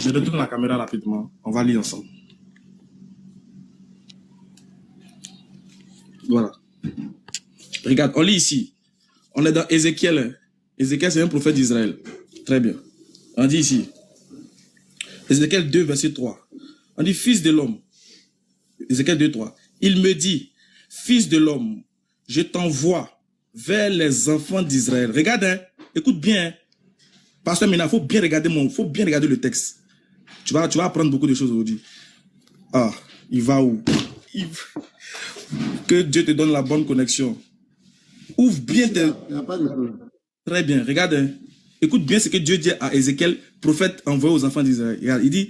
Je retourne la caméra rapidement. On va lire ensemble. Voilà. Regarde, on lit ici. On est dans Ézéchiel. Ézéchiel, c'est un prophète d'Israël. Très bien. On dit ici. Ézéchiel 2, verset 3. On dit, fils de l'homme. Ézéchiel 2, 3. Il me dit, fils de l'homme, je t'envoie vers les enfants d'Israël. Regarde, hein, écoute bien. Hein. Pasteur Mina, faut bien regarder le texte. Tu vas apprendre beaucoup de choses aujourd'hui. Ah, il va où? Que Dieu te donne la bonne connexion. Ouvre bien tes... Il n'y a pas de problème. Très bien, regarde. Hein. Écoute bien ce que Dieu dit à Ézéchiel, prophète envoyé aux enfants d'Israël. Regarde, il dit,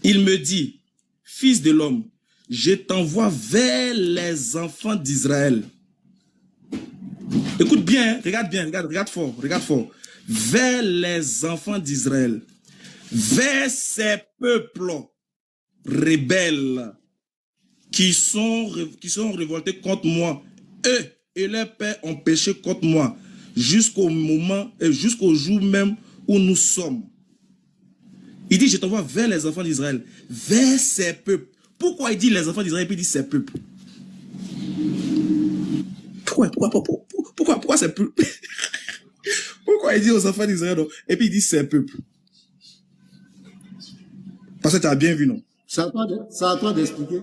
il me dit, fils de l'homme, je t'envoie vers les enfants d'Israël. Écoute bien, hein. Regarde bien, regarde fort. Vers les enfants d'Israël, vers ces peuples rebelles qui sont révoltés contre moi. Eux et leurs pères ont péché contre moi jusqu'au moment et jusqu'au jour même où nous sommes. Il dit, je t'envoie vers les enfants d'Israël, vers ces peuples. Pourquoi il dit les enfants d'Israël et puis il dit ces peuples? Pourquoi ces peuples? Pourquoi il dit aux enfants d'Israël et puis il dit ces peuples? Parce que tu as bien vu, non? C'est à toi d'expliquer.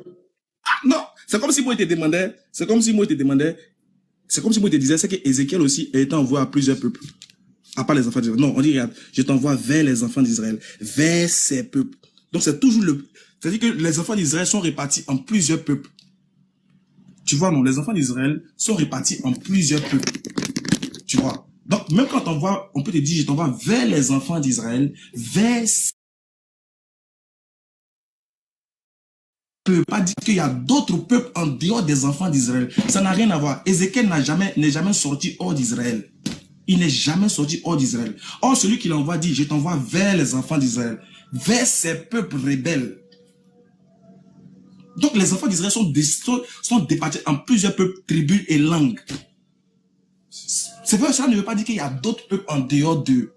Ah, non, c'est comme si moi je te demandais, c'est comme si moi je te disais, c'est que Ézéchiel aussi a été envoyé à plusieurs peuples. À part les enfants d'Israël. Non, on dit, regarde, je t'envoie vers les enfants d'Israël, vers ces peuples. Donc c'est toujours c'est-à-dire que les enfants d'Israël sont répartis en plusieurs peuples. Tu vois, non, les enfants d'Israël sont répartis en plusieurs peuples. Tu vois. Donc, même quand on peut te dire, je t'envoie vers les enfants d'Israël, vers... Ne peut pas dire qu'il y a d'autres peuples en dehors des enfants d'Israël. Ça n'a rien à voir. Ézéchiel n'est jamais sorti hors d'Israël. Il n'est jamais sorti hors d'Israël. Or, celui qui l'envoie dit, je t'envoie vers les enfants d'Israël, vers ces peuples rebelles. Donc, les enfants d'Israël sont départis en plusieurs peuples, tribus et langues. C'est vrai, ça ne veut pas dire qu'il y a d'autres peuples en dehors d'eux.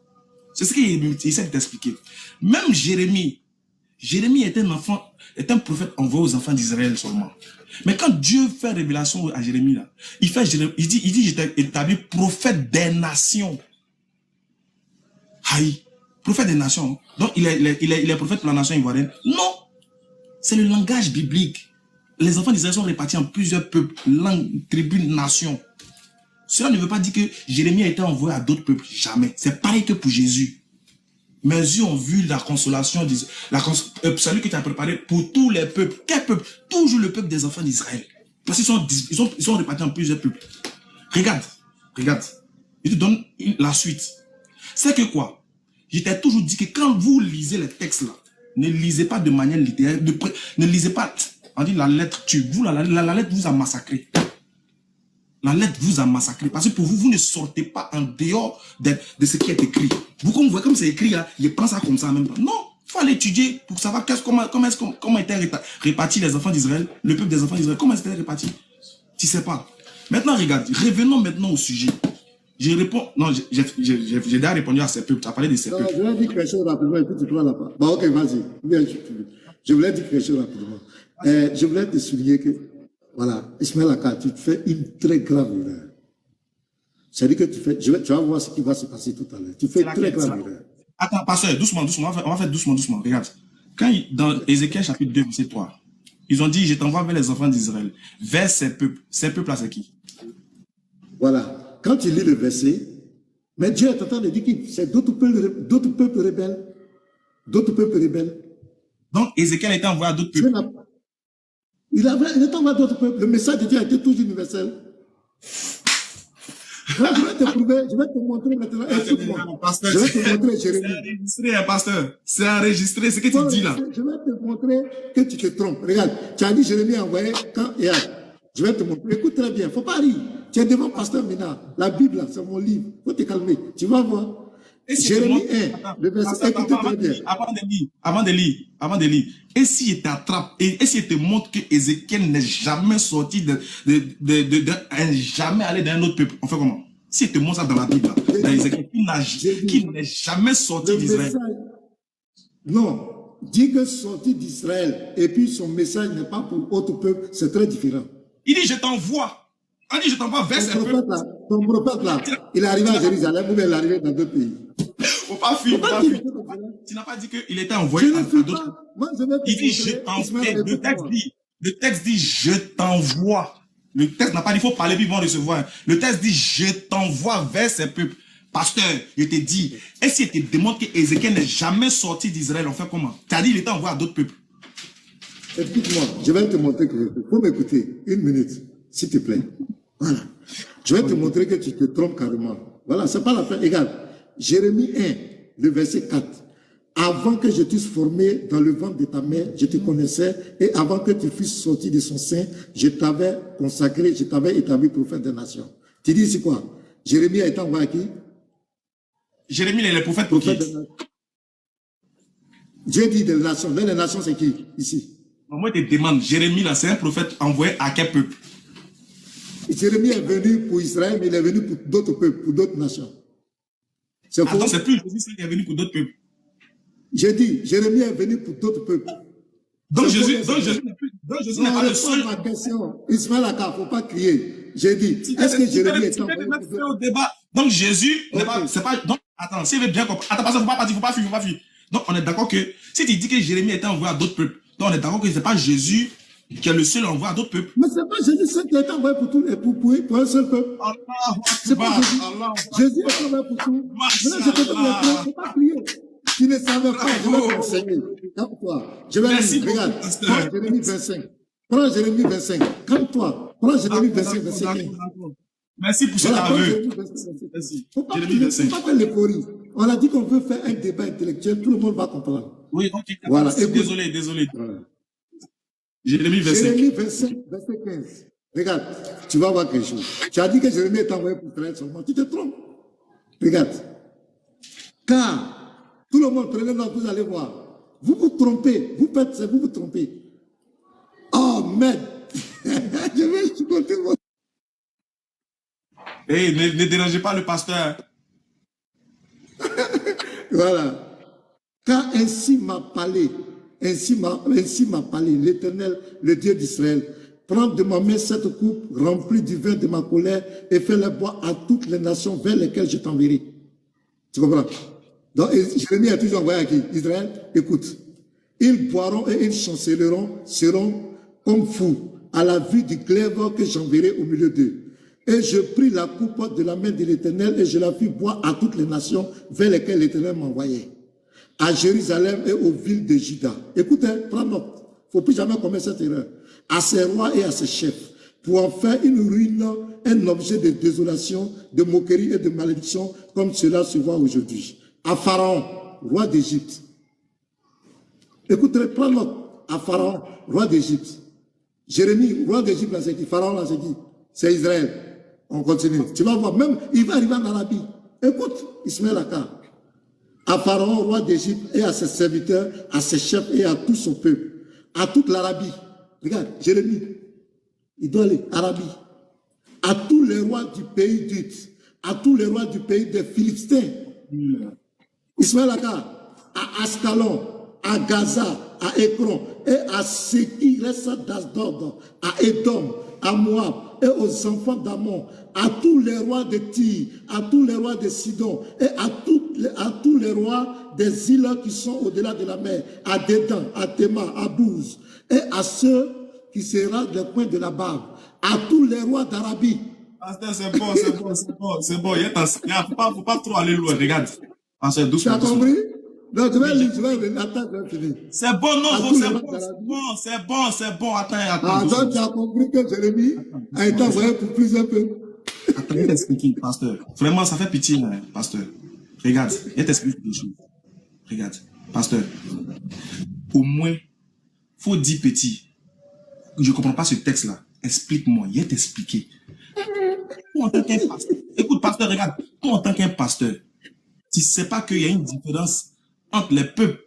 C'est ce qu'il essaie de t'expliquer. Même Jérémie est un prophète envoyé aux enfants d'Israël seulement. Mais quand Dieu fait révélation à Jérémie, là, il dit, je t'ai établi prophète des nations. Aïe, prophète des nations. Donc, il est prophète pour la nation ivoirienne. Non, c'est le langage biblique. Les enfants d'Israël sont répartis en plusieurs peuples, langues, tribus, nations. Cela ne veut pas dire que Jérémie a été envoyé à d'autres peuples. Jamais. C'est pareil que pour Jésus. Mes yeux ont vu la consolation, salut que tu as préparé pour tous les peuples. Quel peuple? Toujours le peuple des enfants d'Israël. Parce qu'ils sont répartis en plusieurs peuples. Regarde. Je te donne la suite. C'est que quoi? Je t'ai toujours dit que quand vous lisez les textes là, ne lisez pas de manière littéraire, ne lisez pas, on dit la lettre tue. Vous, la lettre vous a massacré. La lettre vous a massacré. Parce que pour vous, vous ne sortez pas en dehors de ce qui est écrit. Vous, comme vous voyez, comme c'est écrit là, je prends ça comme ça en même temps. Non, il faut aller étudier pour savoir comment étaient répartis les enfants d'Israël, le peuple des enfants d'Israël. Comment étaient répartis? Tu ne sais pas. Maintenant, regarde, revenons maintenant au sujet. Je réponds, non, j'ai déjà répondu à ces peuples. Tu as parlé de ces peuples. Je voulais dire quelque chose rapidement et puis tu prends la parole. Bon, ok, vas-y. Je voulais dire quelque chose rapidement. Je voulais te souligner que, voilà, Ismaël Aka, tu fais une très grave erreur. C'est-à-dire que tu vas voir ce qui va se passer tout à l'heure. Tu fais une très grave erreur. Attends, pasteur, doucement. On va faire doucement. Regarde. Quand dans Ézéchiel chapitre 2, verset 3, ils ont dit, je t'envoie vers les enfants d'Israël, vers ces peuples. Ces peuples-là, c'est qui? Voilà. Quand tu lis le verset, mais Dieu est en train de dire que c'est d'autres peuples rebelles. D'autres peuples rebelles. Donc, Ézéchiel a été envoyé à d'autres peuples. Il est envoyé à d'autres peuples. Le message de Dieu a été toujours universel. Là, je vais te montrer maintenant. Je vais te montrer, Jérémie. C'est enregistré, pasteur. C'est enregistré, ce que tu dis là. Je vais te montrer que tu te trompes. Regarde, tu as dit Jérémie envoyé quand et je vais te montrer. Écoute très bien, il ne faut pas rire. Tu es devant pasteur Mina. La Bible, c'est mon livre. Il faut te calmer. Tu vas voir. Jérémie 1, le verset, écoutez très bien. Avant de lire. Et s'il t'attrape, et s'il te montre que Ézéchiel n'est jamais sorti jamais allé d'un autre peuple, on fait comment? Si il te montre ça dans la Bible, là, dans Ézéchiel, J'ai qui dit, n'est jamais sorti le d'Israël. message, non, dit que sorti d'Israël, et puis son message n'est pas pour autre peuple, c'est très différent. Il dit, je t'envoie. On dit, je t'envoie vers ces peuples. Ton prophète là, il est arrivé à Jérusalem ou bien il est arrivé dans d'autres pays. Faut pas fuir, faut pas fuir. Tu n'as pas dit qu'il était envoyé à d'autres. Moi, je vais Il dit, je t'envoie. Le texte dit, je t'envoie. Le texte n'a pas dit, il faut parler, puis ils vont recevoir. Le texte dit, je t'envoie vers ces peuples. Pasteur, je te dis, est-ce qu'il te démontre qu'Ézéchiel n'est jamais sorti d'Israël? On fait comment? Tu as dit, il était envoyé à d'autres peuples. Écoute-moi, je vais te montrer que il faut m'écouter. Une minute, s'il te plaît. Voilà. Je vais te montrer que tu te trompes carrément. Voilà, c'est pas la peine. Regarde, Jérémie 1, le verset 4. Avant que je t'eusse formé dans le ventre de ta mère, je te connaissais, et avant que tu fusses sorti de son sein, je t'avais consacré, je t'avais établi prophète des nations. Tu dis, c'est quoi? Jérémie a été envoyé à qui? Jérémie, il est le prophète pour qui? Dieu dit des nations. Mais les nations, c'est qui? Ici. Moi, je te demande, Jérémie, là, c'est un prophète envoyé à quel peuple? Jérémie est venu pour Israël, mais il est venu pour d'autres peuples, pour d'autres nations. C'est Attends, c'est plus Jésus qui est venu pour d'autres peuples. J'ai dit, Jérémie est venu pour d'autres peuples. Donc Jésus n'est pas le seul. Ma question. Ismaël Aka, il ne faut pas crier. J'ai dit, est-ce que Jérémie est envoyé pour d'autres peuples? Donc Jésus n'est pas, c'est pas, donc, attends, s'il veut bien comprendre, attends, parce qu'il ne faut pas partir, il ne faut pas fuir. Donc on est d'accord que, si tu dis que Jérémie était envoyé à d'autres peuples, donc on est d'accord que ce n'est pas Jésus qui est le seul envoyé à d'autres peuples. Mais ce n'est pas Jésus qui a été envoyé pour tous les, pour un seul peuple. C'est pas Jésus. Jésus est envoyé pour tout. Maintenant, je te donne il ne faut pas crier. Tu ne savais pas, je vais t'enseigner. Calme-toi. Je vais lire, regarde. Prends Jérémie 25. Prends Jérémie 25. Calme-toi. Prends Jérémie 25, verset 15. Merci pour cet aveu. Merci. Faut pas faire l'euphorie. On a dit qu'on veut faire un débat intellectuel, tout le monde va comprendre. Oui, ok. Voilà. Désolé. Voilà. Jérémie 25. Jérémie 25, verset 15. Regarde, tu vas voir quelque chose. Tu as dit que Jérémie est envoyé pour Israël seulement. Tu te trompes. Regarde. Car tout le monde, prenez note, vous allez voir. Vous vous trompez. Vous vous trompez. Oh, merde. Je vais supporter votre... Hey, ne dérangez pas le pasteur. Voilà. Car ainsi m'a parlé l'Éternel, le Dieu d'Israël. Prends de ma main cette coupe remplie du vin de ma colère et fais-la boire à toutes les nations vers lesquelles je t'enverrai. Tu comprends? Donc, Jérémie a toujours envoyé à qui? Israël. Écoute. Ils boiront et ils chancelleront, seront comme fous à la vue du glaive que j'enverrai au milieu d'eux. Et je pris la coupe de la main de l'Éternel et je la fis boire à toutes les nations vers lesquelles l'Éternel m'envoyait. À Jérusalem et aux villes de Juda. Écoutez, prends note. Il ne faut plus jamais commettre cette erreur. À ses rois et à ses chefs, pour en faire une ruine, un objet de désolation, de moquerie et de malédiction, comme cela se voit aujourd'hui. À Pharaon, roi d'Égypte. Écoutez, prends note. À Pharaon, roi d'Égypte. Jérémie, roi d'Égypte, là c'est qui? Pharaon, là c'est qui? C'est Israël. On continue. Tu vas voir, même, il va arriver en Arabie. Écoute, Ismaël Aka. À Pharaon, roi d'Égypte, et à ses serviteurs, à ses chefs et à tout son peuple. À toute l'Arabie. Regarde, Jérémie. Il doit aller, Arabie. À tous les rois du pays d'Ut. À tous les rois du pays des Philistins. Ismaël Aka. À Ascalon, à Gaza, à Ekron, et à ce qui reste d'Asdod, à Édom, à Moab, et aux enfants d'Amon, à tous les rois de Tyr, à tous les rois de Sidon, et à tous les rois des îles qui sont au-delà de la mer, à Dédan, à Théma, à Bouz, et à ceux qui seront les coins de la barbe, à tous les rois d'Arabie. Pasteur, c'est bon. Il ne faut pas trop aller loin, regarde. Pasteur, doucement. Tu as compris? Non, je vais lire, attends, je vais finir. C'est bon, non, c'est bon, attends. Ah, donc tu as compris que Jérémie a été envoyé pour plusieurs peuples. Attends, je vais t'expliquer, pasteur. Vraiment, ça fait pitié, là, pasteur. Regarde, je vais t'expliquer des choses. Regarde, pasteur. Au moins, faut dire petit. Je ne comprends pas ce texte-là. Explique-moi, je vais t'expliquer. Toi, en tant qu'un pasteur, écoute, pasteur, regarde. Toi, en tant qu'un pasteur, tu ne sais pas qu'il y a une différence entre les peuples,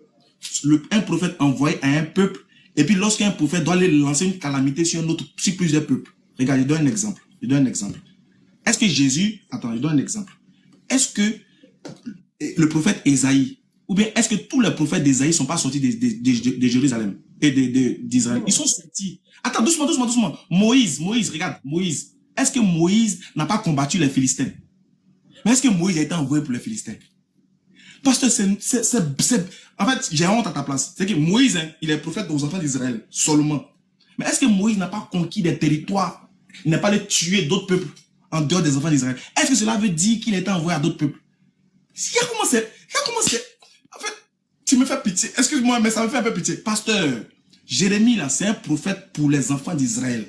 un prophète envoyé à un peuple, et puis lorsqu'un prophète doit aller lancer une calamité sur plusieurs peuples. Regarde, je donne un exemple. Est-ce que Jésus, attends, je donne un exemple. Est-ce que le prophète Ésaïe, ou bien est-ce que tous les prophètes d'Ésaïe ne sont pas sortis de Jérusalem et d'Israël? Ils sont sortis. Attends, doucement. Moïse, regarde, Moïse. Est-ce que Moïse n'a pas combattu les Philistins? Mais est-ce que Moïse a été envoyé pour les Philistins? Parce que en fait, j'ai honte à ta place. C'est que Moïse, hein, il est prophète aux enfants d'Israël, seulement. Mais est-ce que Moïse n'a pas conquis des territoires? Il n'a pas allé tuer d'autres peuples en dehors des enfants d'Israël? Est-ce que cela veut dire qu'il a été envoyé à d'autres peuples? Il a commencé. En fait, tu me fais pitié. Excuse-moi, mais ça me fait un peu pitié. Pasteur, Jérémie, là, c'est un prophète pour les enfants d'Israël.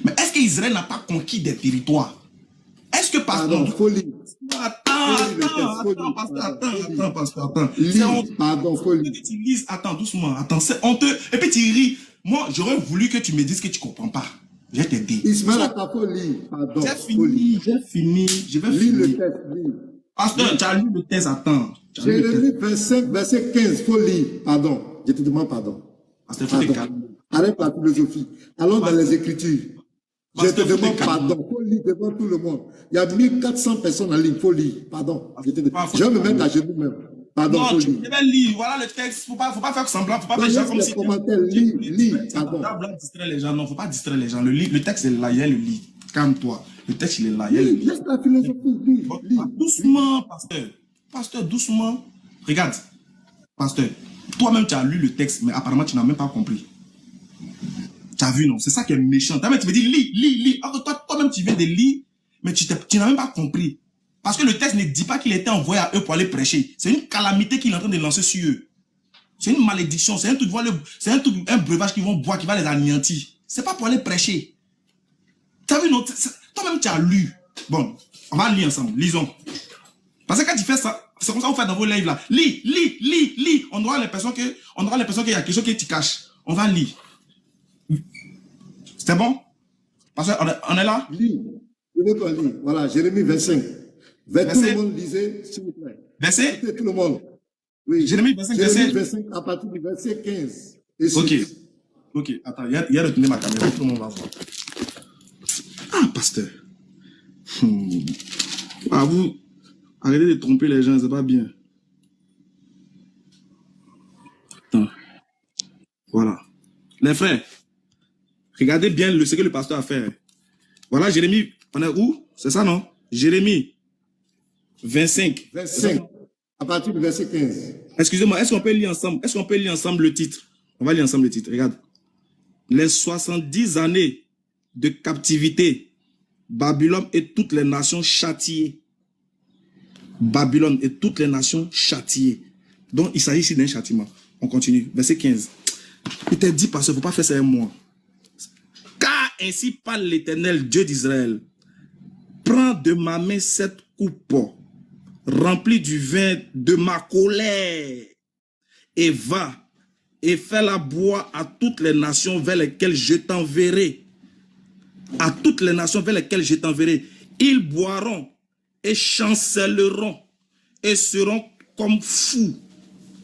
Mais est-ce qu'Israël n'a pas conquis des territoires? Est-ce que pasteur... folie. Attends, pasteur. Pardon, folie. Tu lises, attends, doucement, attends, c'est honteux. Et puis tu ris. Moi, j'aurais voulu que tu me dises que tu ne comprends pas. Je vais t'aider. Ismaël Akafoli, pardon. J'ai fini. Je vais lis finir. le texte, lis. Pasteur, tu as lu le texte, attends. Jérémie 25, verset 15, folie. Pardon, je te demande pardon. Pasteur, faut te calmer. Arrête la philosophie. Allons dans les Écritures. Je te demande pardon. Faut lire devant tout le monde. Il y a 1400 personnes en ligne. Faut lire. Pardon. Je vais me mettre à genoux même. Pardon, faut lire. Je vais lire. Voilà le texte. Faut pas faire semblant. Faut pas faire genre comme si... commentaires. Lis. Pardon. Distraire les gens. Non, faut pas distraire les gens. Le texte est là. Il y a le lit. Calme-toi. Le texte, il est là. Il y a le lit. Laisse la philosophie. Lis. Doucement, pasteur. Pasteur, doucement. Regarde. Pasteur, toi-même, tu as lu le texte, mais apparemment, tu n'as même pas compris. Tu as vu, non? C'est ça qui est méchant. Tu me dis, lis. Alors que toi-même, tu viens de lire, mais tu n'as même pas compris. Parce que le texte ne dit pas qu'il était envoyé à eux pour aller prêcher. C'est une calamité qu'il est en train de lancer sur eux. C'est une malédiction. C'est un breuvage qu'ils vont boire, qui va les anéantir. C'est pas pour aller prêcher. Tu as vu, non? Toi-même, tu as lu. Bon, on va lire ensemble. Lisons. Parce que quand tu fais ça, c'est comme ça que vous faites dans vos lives là. Lis. On aura l'impression qu'il y a quelque chose qui te cache. On va lire. C'était bon? Parce qu'on est là? Lis. Je veux qu'on lise. Voilà, Jérémie 25. Tout le monde lisez, s'il vous plaît. Verset? Tout le monde. Oui. Jérémie 25, Jérémie 25 à partir du verset 15. Ok, attends, il y a retourné ma caméra, tout le monde va voir. Ah, pasteur. Ah, vous, arrêtez de tromper les gens, c'est pas bien. Attends. Voilà. Les frères, regardez bien ce que le pasteur a fait. Voilà, Jérémie, on est où? C'est ça, non? Jérémie 25. À partir du verset 15. Excusez-moi, est-ce qu'on peut lire ensemble le titre? On va lire ensemble le titre, regarde. Les 70 années de captivité, Babylone et toutes les nations châtiées. Babylone et toutes les nations châtiées. Donc, il s'agit ici d'un châtiment. On continue. Verset 15. Il t'a dit, parce qu'il ne faut pas faire ça un mois. Car ainsi parle l'Éternel, Dieu d'Israël. Prends de ma main cette coupe remplie du vin de ma colère et va et fais-la boire à toutes les nations vers lesquelles je t'enverrai. À toutes les nations vers lesquelles je t'enverrai. Ils boiront et chancelleront et seront comme fous.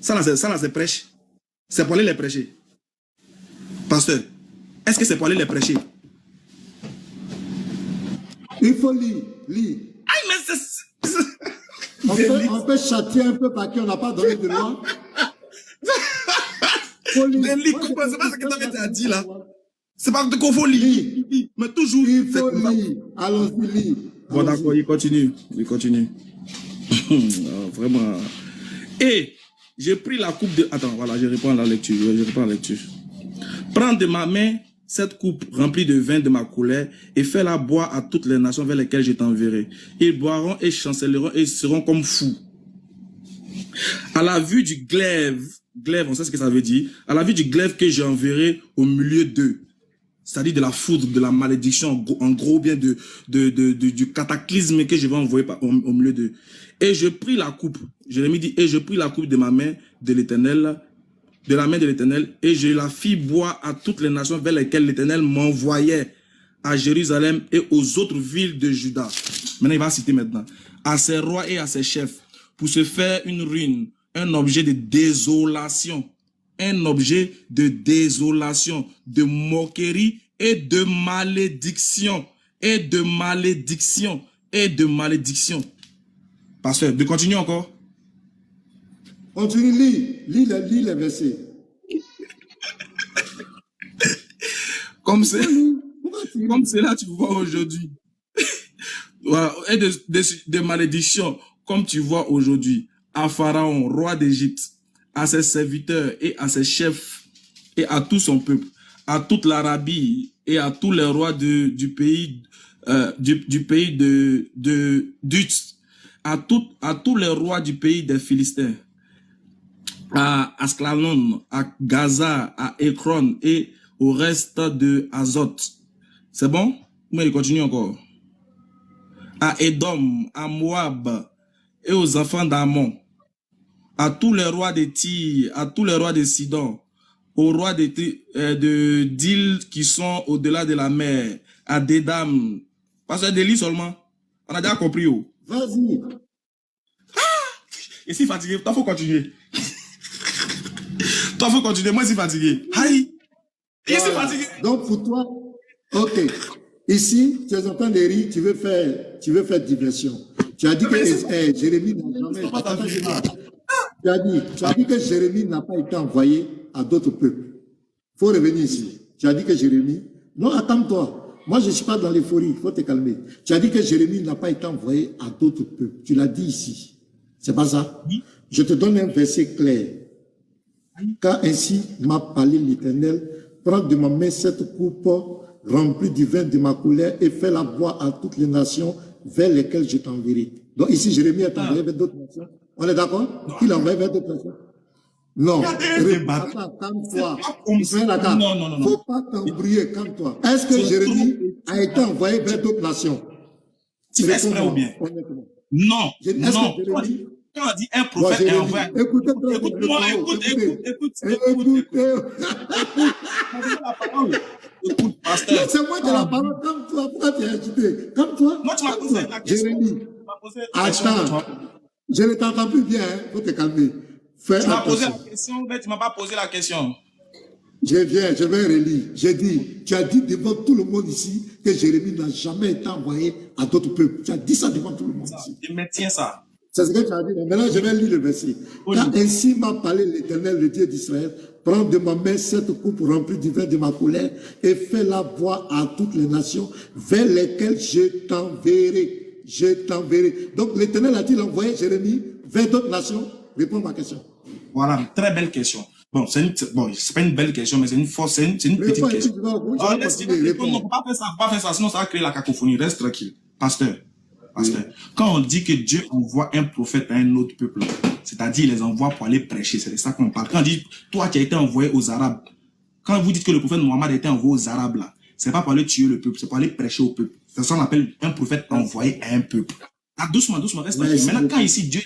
Ça là, c'est prêche. C'est pour aller les prêcher. Pasteur, est-ce que c'est pour aller les prêcher? Il faut lire. Aïe, mais c'est... On peut châtier un peu parce qu'on n'a pas donné de loi. C'est pas ce que tu as dit là. C'est pas de qu'on faut lire. Mais toujours. Il faut lire. Allons-y, lire. Bon, d'accord, il continue. Non, vraiment. Et j'ai pris la coupe de... Attends, voilà, je reprends la lecture. Prends de ma main cette coupe remplie de vin de ma colère et fais-la boire à toutes les nations vers lesquelles je t'enverrai. Ils boiront et chancelleront et seront comme fous. À la vue du glaive, on sait ce que ça veut dire, à la vue du glaive que j'enverrai au milieu d'eux, c'est-à-dire de la foudre, de la malédiction, en gros bien du cataclysme que je vais envoyer au milieu d'eux. Et je pris la coupe, Jérémie dit, et je pris la coupe de ma main de l'Éternel, de la main de l'Éternel, et je la fis boire à toutes les nations vers lesquelles l'Éternel m'envoyait, à Jérusalem et aux autres villes de Juda. Maintenant, il va citer maintenant. À ses rois et à ses chefs, pour se faire une ruine, un objet de désolation, de moquerie et de malédiction. et de malédiction. Et de malédiction. Pasteur, de continuer encore. Continue, lis les versets. Comme c'est là, tu vois aujourd'hui. Voilà, et de malédiction, comme tu vois aujourd'hui, à Pharaon, roi d'Égypte, à ses serviteurs et à ses chefs, et à tout son peuple, à toute l'Arabie et à tous les rois du pays, du pays d'Uz, à tous les rois du pays des Philistins, à Ascalon, à Gaza, à Ekron et au reste de Azote. C'est bon? Mais il continue encore. À Édom, à Moab et aux enfants d'Ammon, à tous les rois de Tyr, à tous les rois de Sidon, aux rois d'îles qui sont au-delà de la mer, à Dédam. Parce que des lits seulement. On a déjà compris. Oh. Vas-y. Et si fatigué, toi faut continuer. Toi faut continuer, moi je suis fatigué. Aïe. Et si fatigué. Donc pour toi, ok. Ici, tu es en train de rire, tu veux faire diversion. Tu as dit que Jérémie n'a jamais... Tu as dit que Jérémie n'a pas été envoyé à d'autres peuples. Il faut revenir ici. Tu as dit que Jérémie... Non, attends-toi. Moi, je ne suis pas dans l'euphorie. Il faut te calmer. Tu as dit que Jérémie n'a pas été envoyé à d'autres peuples. Tu l'as dit ici. C'est pas ça? Oui. Je te donne un verset clair. Car ainsi m'a parlé l'Éternel. Prends de ma main cette coupe remplie du vin de ma colère et fais-la boire à toutes les nations vers lesquelles je t'enverrai. Donc ici, Jérémie est envoyé vers d'autres nations. On est d'accord? Il est envoyé vers d'autres nations? Non. Attends, calme-toi. Non. Faut pas t'embrouiller, calme-toi. Est-ce que Jérémie a été envoyé vers d'autres nations? Tu fais exprès ou bien? Non. Quand on dit un prophète est envoyé. Écoute-moi, écoute. Écoute, pasteur. C'est moi qui ai la parole, calme-toi. Pourquoi tu es agité? Calme-toi. Moi, tu m'as posé la question. Jérémie. Attends. Je ne t'entends plus bien, hein. Faut te calmer. Tu m'as posé la question, mais tu ne m'as pas posé la question. Je vais relire. J'ai dit, tu as dit devant tout le monde ici que Jérémie n'a jamais été envoyé à d'autres peuples. Tu as dit ça devant tout le monde ici. Je maintiens ça. C'est ce que tu as dit. Maintenant, je vais lire le verset. Car ainsi m'a parlé l'Éternel, le Dieu d'Israël. Prends de ma main cette coupe remplie du vin de ma colère et fais-la boire à toutes les nations vers lesquelles je t'enverrai. Je t'enverrai. Donc l'Éternel a-t-il envoyé Jérémie vers d'autres nations? Réponds à ma question. Voilà, très belle question. Bon, c'est pas une belle question, mais c'est une petite question. On ne peut pas faire ça, sinon ça va créer la cacophonie. Reste tranquille. Pasteur. Quand on dit que Dieu envoie un prophète à un autre peuple, c'est-à-dire il les envoie pour aller prêcher, c'est de ça qu'on parle. Quand on dit, toi qui as été envoyé aux Arabes, quand vous dites que le prophète Mohammed a été envoyé aux Arabes, là, c'est pas pour aller tuer le peuple, c'est pour aller prêcher au peuple. C'est ça qu'on appelle un prophète envoyé à un peuple. Ah, doucement, reste tranquille. Maintenant, quand ici Dieu...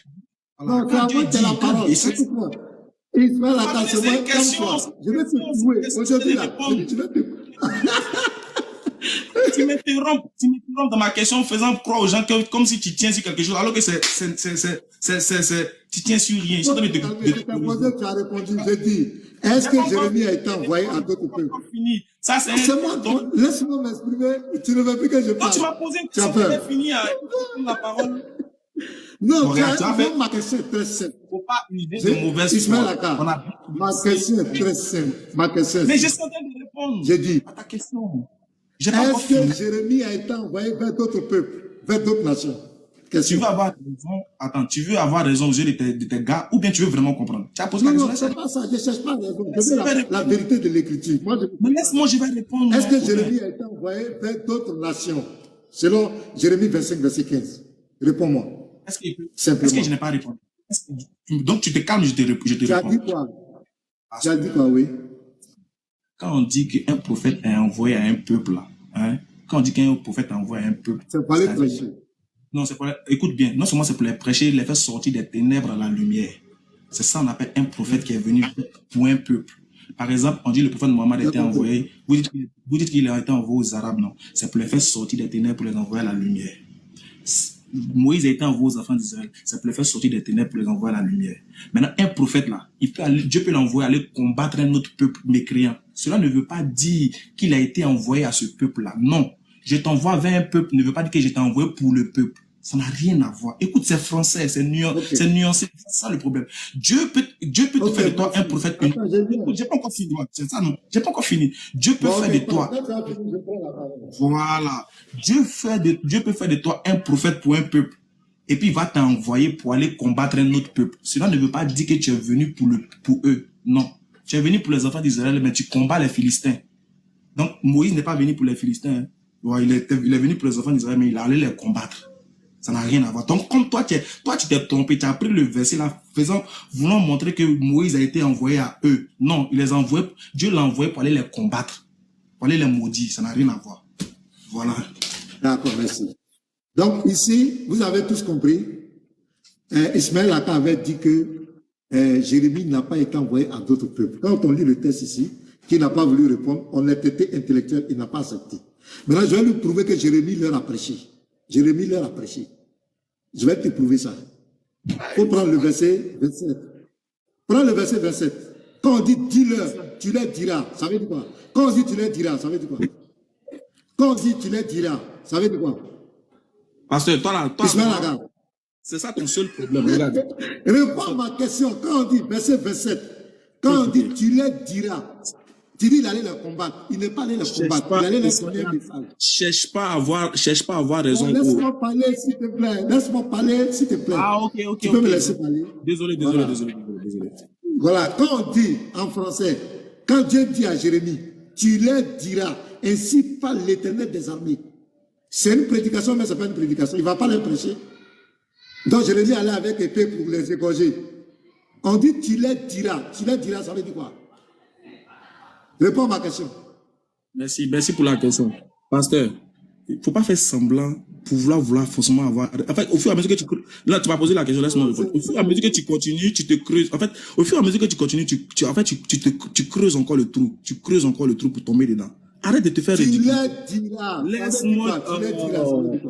Non, quand Dieu dit la parole, écoute-moi. Ismaël, attends, c'est moi, calme-toi. Je vais te jouer. Aujourd'hui, là, je vais te... Tu m'interromps dans ma question, faisant croire aux gens que, comme si tu tiens sur quelque chose, alors que tu tiens sur rien. Tu as répondu, j'ai dit, est-ce que Jérémie a été envoyé à d'autres peuples? Ça, c'est moi, laisse-moi m'exprimer, tu ne veux plus que je parle. Tu m'as posé une question, tu as fini à la parole. Non, ma question est très simple. Il ne faut pas user de mauvaise foi. Ma question est très simple. Mais je suis en train de répondre j'ai dit, à ta question. Est-ce que Jérémie a été envoyé vers d'autres peuples, vers d'autres nations? Tu veux avoir raison, tu veux avoir raison aux yeux de tes gars, ou bien tu veux vraiment comprendre? Tu as posé la question. Non, c'est pas ça, je ne cherche pas raison. Je veux la vérité de l'écriture. Mais laisse-moi, je vais répondre. Est-ce que Jérémie a été envoyé vers d'autres nations? Selon Jérémie 25, verset 15. Réponds-moi. Est-ce que je n'ai pas répondu? Donc tu te calmes, je te réponds. Tu as dit quoi? Tu as dit quoi, oui? Quand on dit qu'un prophète est envoyé à un peuple, hein, quand on dit qu'un prophète est envoyé à un peuple, c'est pour les prêcher. Non, c'est pour écoute bien, non seulement c'est pour les prêcher, les faire sortir des ténèbres à la lumière. C'est ça qu'on appelle un prophète qui est venu pour un peuple. Par exemple, on dit le prophète Mohammed a été envoyé, vous dites qu'il a été envoyé aux Arabes, non. C'est pour les faire sortir des ténèbres pour les envoyer à la lumière. Moïse a été envoyé aux enfants d'Israël, c'est pour les faire sortir des ténèbres pour les envoyer à la lumière. Maintenant, un prophète là, Dieu peut l'envoyer aller combattre un autre peuple mécréant. Cela ne veut pas dire qu'il a été envoyé à ce peuple-là. Non. je t'envoie vers un peuple ne veut pas dire que je t'ai envoyé pour le peuple. Ça n'a rien à voir. Écoute, c'est français, c'est nuancé. C'est ça le problème. Dieu peut te faire de toi un prophète. Attends, Écoute, j'ai pas encore fini. C'est ça, non? J'ai pas encore fini. Dieu peut faire de toi. Voilà. Dieu peut faire de toi un prophète pour un peuple. Et puis il va t'envoyer pour aller combattre un autre peuple. Cela ne veut pas dire que tu es venu pour eux. Non. Tu es venu pour les enfants d'Israël, mais tu combats les Philistins. Donc Moïse n'est pas venu pour les Philistins. Hein. Ouais, il est venu pour les enfants d'Israël, mais il allait les combattre. Ça n'a rien à voir. Donc, comme toi, tu t'es trompé, tu as pris le verset là, voulant montrer que Moïse a été envoyé à eux. Non, Dieu l'a envoyé pour aller les combattre, pour aller les maudire. Ça n'a rien à voir. Voilà. D'accord, merci. Donc, ici, vous avez tous compris, Ismaël Aka avait dit que Jérémie n'a pas été envoyé à d'autres peuples. Quand on lit le texte ici, qui n'a pas voulu répondre, on a été intellectuel, il n'a pas accepté. Maintenant, je vais lui prouver que Jérémie leur a prêché. Jérémie leur a prêché. Je vais te prouver ça. Il faut prendre le verset 27. Prends le verset 27. Quand on dit dis-leur, tu leur diras, ça veut dire quoi? Quand on dit tu leur diras, ça veut dire quoi? Quand on dit tu leur diras, ça veut dire quoi? Pasteur, toi, c'est ça ton seul problème. Regarde. Réponds à ma question. Quand on dit verset 27, quand on dit tu leur diras, tu dis il allait les combattre. Il n'est pas allé les combattre. Il allait les donner un message. Cherche pas à avoir raison. Laisse-moi parler, s'il te plaît. Laisse-moi parler, s'il te plaît. Ah, ok. Tu peux me laisser parler? Désolé. Voilà. Quand on dit en français, quand Dieu dit à Jérémie, tu leur diras, ainsi parle l'Éternel des armées. C'est une prédication, mais ce n'est pas une prédication. Il ne va pas les prêcher. Donc Jérémie allait avec épée pour les égorger. On dit tu leur diras. Tu leur diras, ça veut dire quoi? Réponds à ma question. Merci pour la question. Pasteur, il ne faut pas faire semblant pour vouloir forcément avoir... En fait, au fur et à mesure que tu... Là, tu m'as posé la question, laisse-moi répondre. Au fur et à mesure que tu continues, tu te creuses. En fait, au fur et à mesure que tu continues, tu creuses encore le trou. Tu creuses encore le trou pour tomber dedans. Arrête de te faire ridicule. Tu leur diras. Laisse-moi...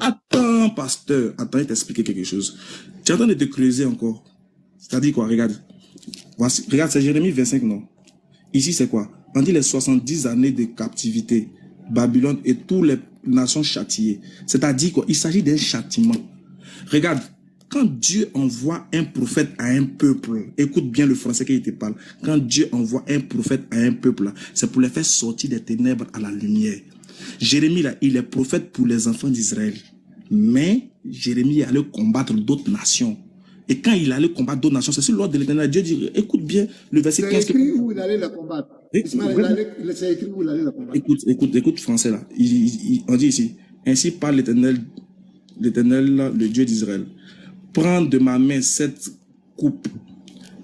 Attends, pasteur. Attends, je vais t'expliquer quelque chose. Tu es en train de te creuser encore. C'est-à-dire quoi? Regarde. Voici. Regarde, c'est Jérémie 25, non? Ici, c'est quoi? On dit les 70 années de captivité, Babylone et toutes les nations châtiées. C'est-à-dire quoi? Il s'agit d'un châtiment. Regarde, quand Dieu envoie un prophète à un peuple, écoute bien le français qu'il te parle. Quand Dieu envoie un prophète à un peuple, c'est pour les faire sortir des ténèbres à la lumière. Jérémie, là, il est prophète pour les enfants d'Israël. Mais Jérémie allait combattre d'autres nations. Et quand il allait combattre d'autres nations, c'est sur l'ordre de l'Éternel. Dieu dit, écoute bien le verset 15. C'est écrit où il allait la combattre. C'est écrit où il allait la combattre. Écoute français là. On dit ici, ainsi parle l'Éternel, le Dieu d'Israël. Prends de ma main cette coupe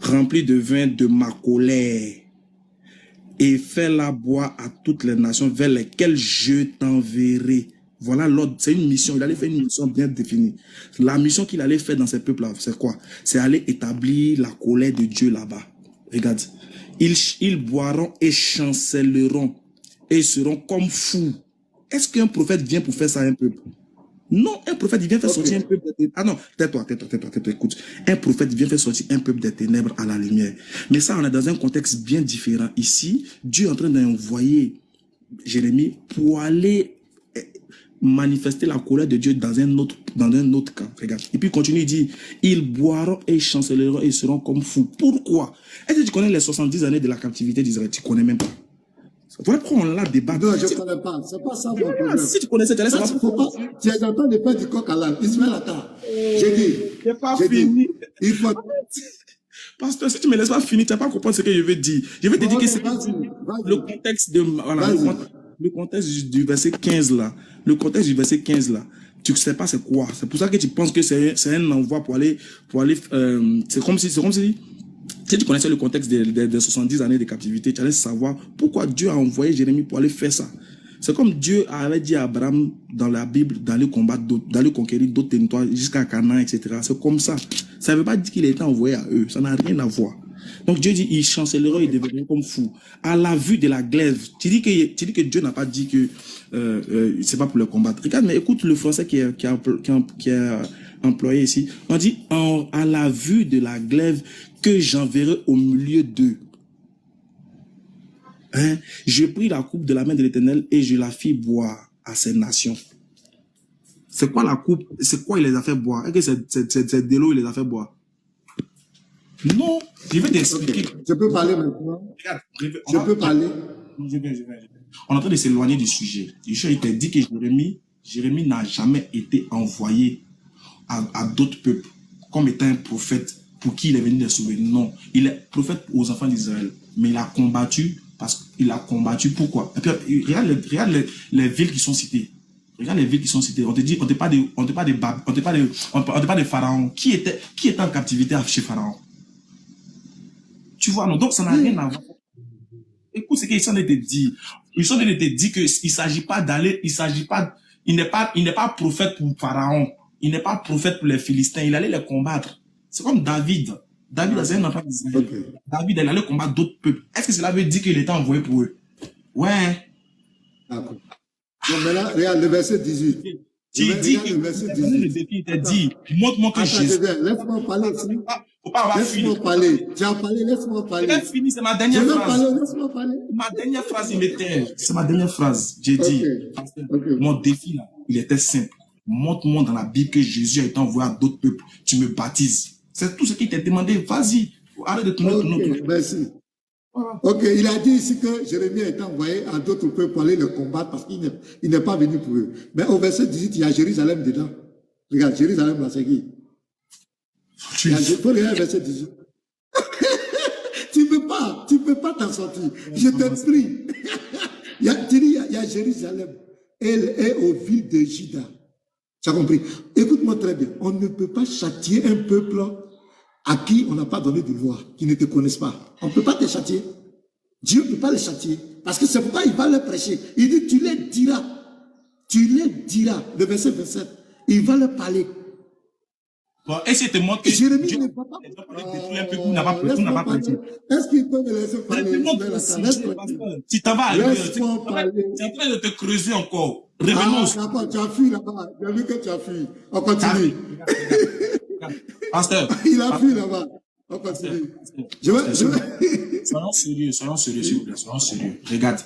remplie de vin de ma colère et fais-la boire à toutes les nations vers lesquelles je t'enverrai. Voilà l'ordre, c'est une mission. Il allait faire une mission bien définie. La mission qu'il allait faire dans ces peuples-là, c'est quoi? C'est aller établir la colère de Dieu là-bas. Regarde. Ils boiront et chancelleront et seront comme fous. Est-ce qu'un prophète vient pour faire ça à un peuple? Non, un prophète, il vient faire sortir un peuple des ténèbres. Ah non, tais-toi, écoute. Un prophète vient faire sortir un peuple des ténèbres à la lumière. Mais ça, on est dans un contexte bien différent. Ici, Dieu est en train d'envoyer Jérémie pour aller manifester la colère de Dieu dans un autre camp. Regarde. Et puis il continue, il dit, ils boiront et chancelleront et seront comme fous. Pourquoi? Est-ce que tu connais les 70 années de la captivité d'Israël? Tu ne connais même pas. Voilà pourquoi on l'a débattu. Non, je ne connais pas. C'est pas ça mon problème. Si tu connaissais, tu allais savoir pourquoi. Tu es en train de faire du coq à l'âne. Ismaël Aka. J'ai dit. C'est pas fini. Il faut... Pasteur, si tu ne me laisses pas finir, tu n'as pas compris ce que je veux dire. Je vais te dire que c'est le contexte de... Voilà, le contexte du verset 15 là. Le contexte du verset 15 là. Tu ne sais pas c'est quoi. C'est pour ça que tu penses que c'est un envoi pour aller c'est comme si tu connaissais le contexte des 70 années de captivité, tu allais savoir pourquoi Dieu a envoyé Jérémie pour aller faire ça. C'est comme Dieu avait dit à Abraham dans la Bible d'aller combattre, d'aller conquérir d'autres territoires jusqu'à Canaan, etc. C'est comme ça. Ça ne veut pas dire qu'il a été envoyé à eux. Ça n'a rien à voir. Donc Dieu dit, ils chancelleront, ils deviendront comme fous. À la vue de la glaive, tu dis que Dieu n'a pas dit que c'est pas pour le combattre. Regarde, mais écoute le français qui est employé ici. On dit, à la vue de la glaive que j'enverrai au milieu d'eux. Hein? Je pris la coupe de la main de l'Éternel et je la fis boire à ces nations. C'est quoi la coupe? C'est quoi il les a fait boire? Est-ce que c'est de l'eau il les a fait boire? Non, je vais t'expliquer. Je peux parler maintenant? Regarde, Je peux parler? je vais. On est en train de s'éloigner du sujet. Il t'a dit que Jérémie n'a jamais été envoyé à d'autres peuples comme étant un prophète pour qui il est venu les sauver. Non, il est prophète aux enfants d'Israël. Mais il a combattu parce qu'il a combattu. Pourquoi? Et puis, regarde les villes qui sont citées. Regarde les villes qui sont citées. On te dit, on ne parle pas de Pharaon. Qui était en captivité chez Pharaon? Tu vois, non, donc ça n'a rien à voir. Écoute ce qu'ils sont de te dire. Ils sont de te dire qu'il ne s'agit pas d'aller, il n'est pas prophète pour Pharaon. Il n'est pas prophète pour les Philistins. Il allait les combattre. C'est comme David. David, c'est un enfant d'Israël. Okay. David, il allait combattre d'autres peuples. Est-ce que cela veut dire qu'il était envoyé pour eux? Ouais. D'accord. Donc maintenant, regarde le verset 18. Tu dis que le défi t'a dit, montre-moi que Jésus. Laisse-moi parler aussi. Laisse-moi parler. Tu as parlé, laisse-moi parler. C'est fini, c'est ma dernière phrase. Laisse-moi parler. Ma dernière phrase, il m'était. C'est ma dernière phrase. J'ai dit, mon défi là, il était simple. Montre-moi dans la Bible que Jésus a été envoyé à d'autres peuples. Tu me baptises. C'est tout ce qu'il t'a demandé. Vas-y. Arrête de tourner. Merci. Ok, il a dit ici que Jérémie a été envoyé à d'autres peuples pour aller le combattre parce qu'il n'est pas venu pour eux. Mais au verset 18, il y a Jérusalem dedans. Regarde, Jérusalem là, c'est qui? Il faut regarder le verset 18. Tu peux pas t'en sortir. Je te prie. Il y a Jérusalem. Elle est aux villes de Juda. Tu as compris? Écoute-moi très bien. On ne peut pas châtier un peuple à qui on n'a pas donné de loi, qui ne te connaissent pas. On ne peut pas te châtier. Dieu ne peut pas les châtier. Parce que c'est pourquoi il va leur prêcher. Il dit, tu les diras. Tu les diras. Le verset 27. Il va leur parler. Bon, et si te montre que Jérémie Dieu ne va pas prêché. Est-ce qu'il peut me laisser parler? Si tu vas aller, tu es Laisse-moi en train de te creuser encore. Revenons. D'accord, tu as fui là-bas. J'ai vu que tu as fui. On continue. Pasteur. Il a fui là-bas. On continue. Soyons sérieux, s'il vous plaît. Soyons sérieux. Regarde,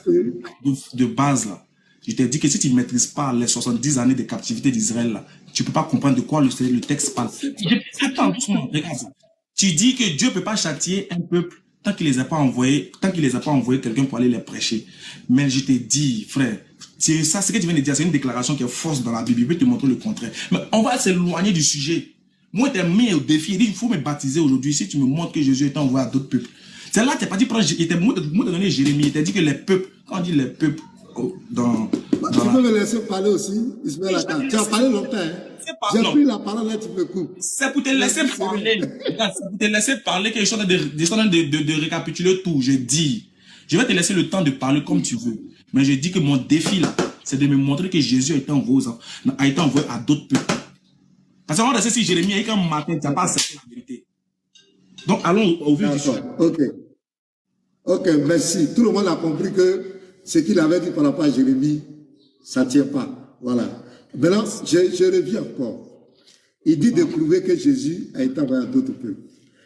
de base là, je t'ai dit que si tu ne maîtrises pas les 70 années de captivité d'Israël là, tu ne peux pas comprendre de quoi le texte parle. Attends, doucement, regarde. Tu dis que Dieu ne peut pas châtier un peuple tant qu'il ne les a pas envoyés, quelqu'un pour aller les prêcher. Mais je t'ai dit, frère, c'est ça, ce que tu viens de dire, c'est une déclaration qui est fausse dans la Bible. Je vais te montrer le contraire. Mais on va s'éloigner du sujet. Moi, tu es mis au défi. Il dit, il faut me baptiser aujourd'hui si tu me montres que Jésus est envoyé à d'autres peuples. C'est là que tu n'as pas dit, il t'a donné Jérémie. Il t'a dit que les peuples, quand on dit les peuples, tu peux me laisser parler aussi, Ismaël Atan. Tu as parlé longtemps. Hein? J'ai pris la parole là, tu me coupes. C'est pour te laisser parler. C'est pour te laisser parler que je suis en train de récapituler tout. Je dis, je vais te laisser le temps de parler comme tu veux. Mais je dis que mon défi là, c'est de me montrer que Jésus a été envoyé à d'autres peuples. Parce qu'on va si Jérémie a dit qu'un matin, tu n'as pas accepté la vérité. Donc allons au vif du sujet. Ok, merci. Tout le monde a compris que ce qu'il avait dit par rapport à Jérémie, ça ne tient pas. Voilà. Maintenant, je reviens encore. Il dit de prouver que Jésus a été envoyé à d'autres peuples.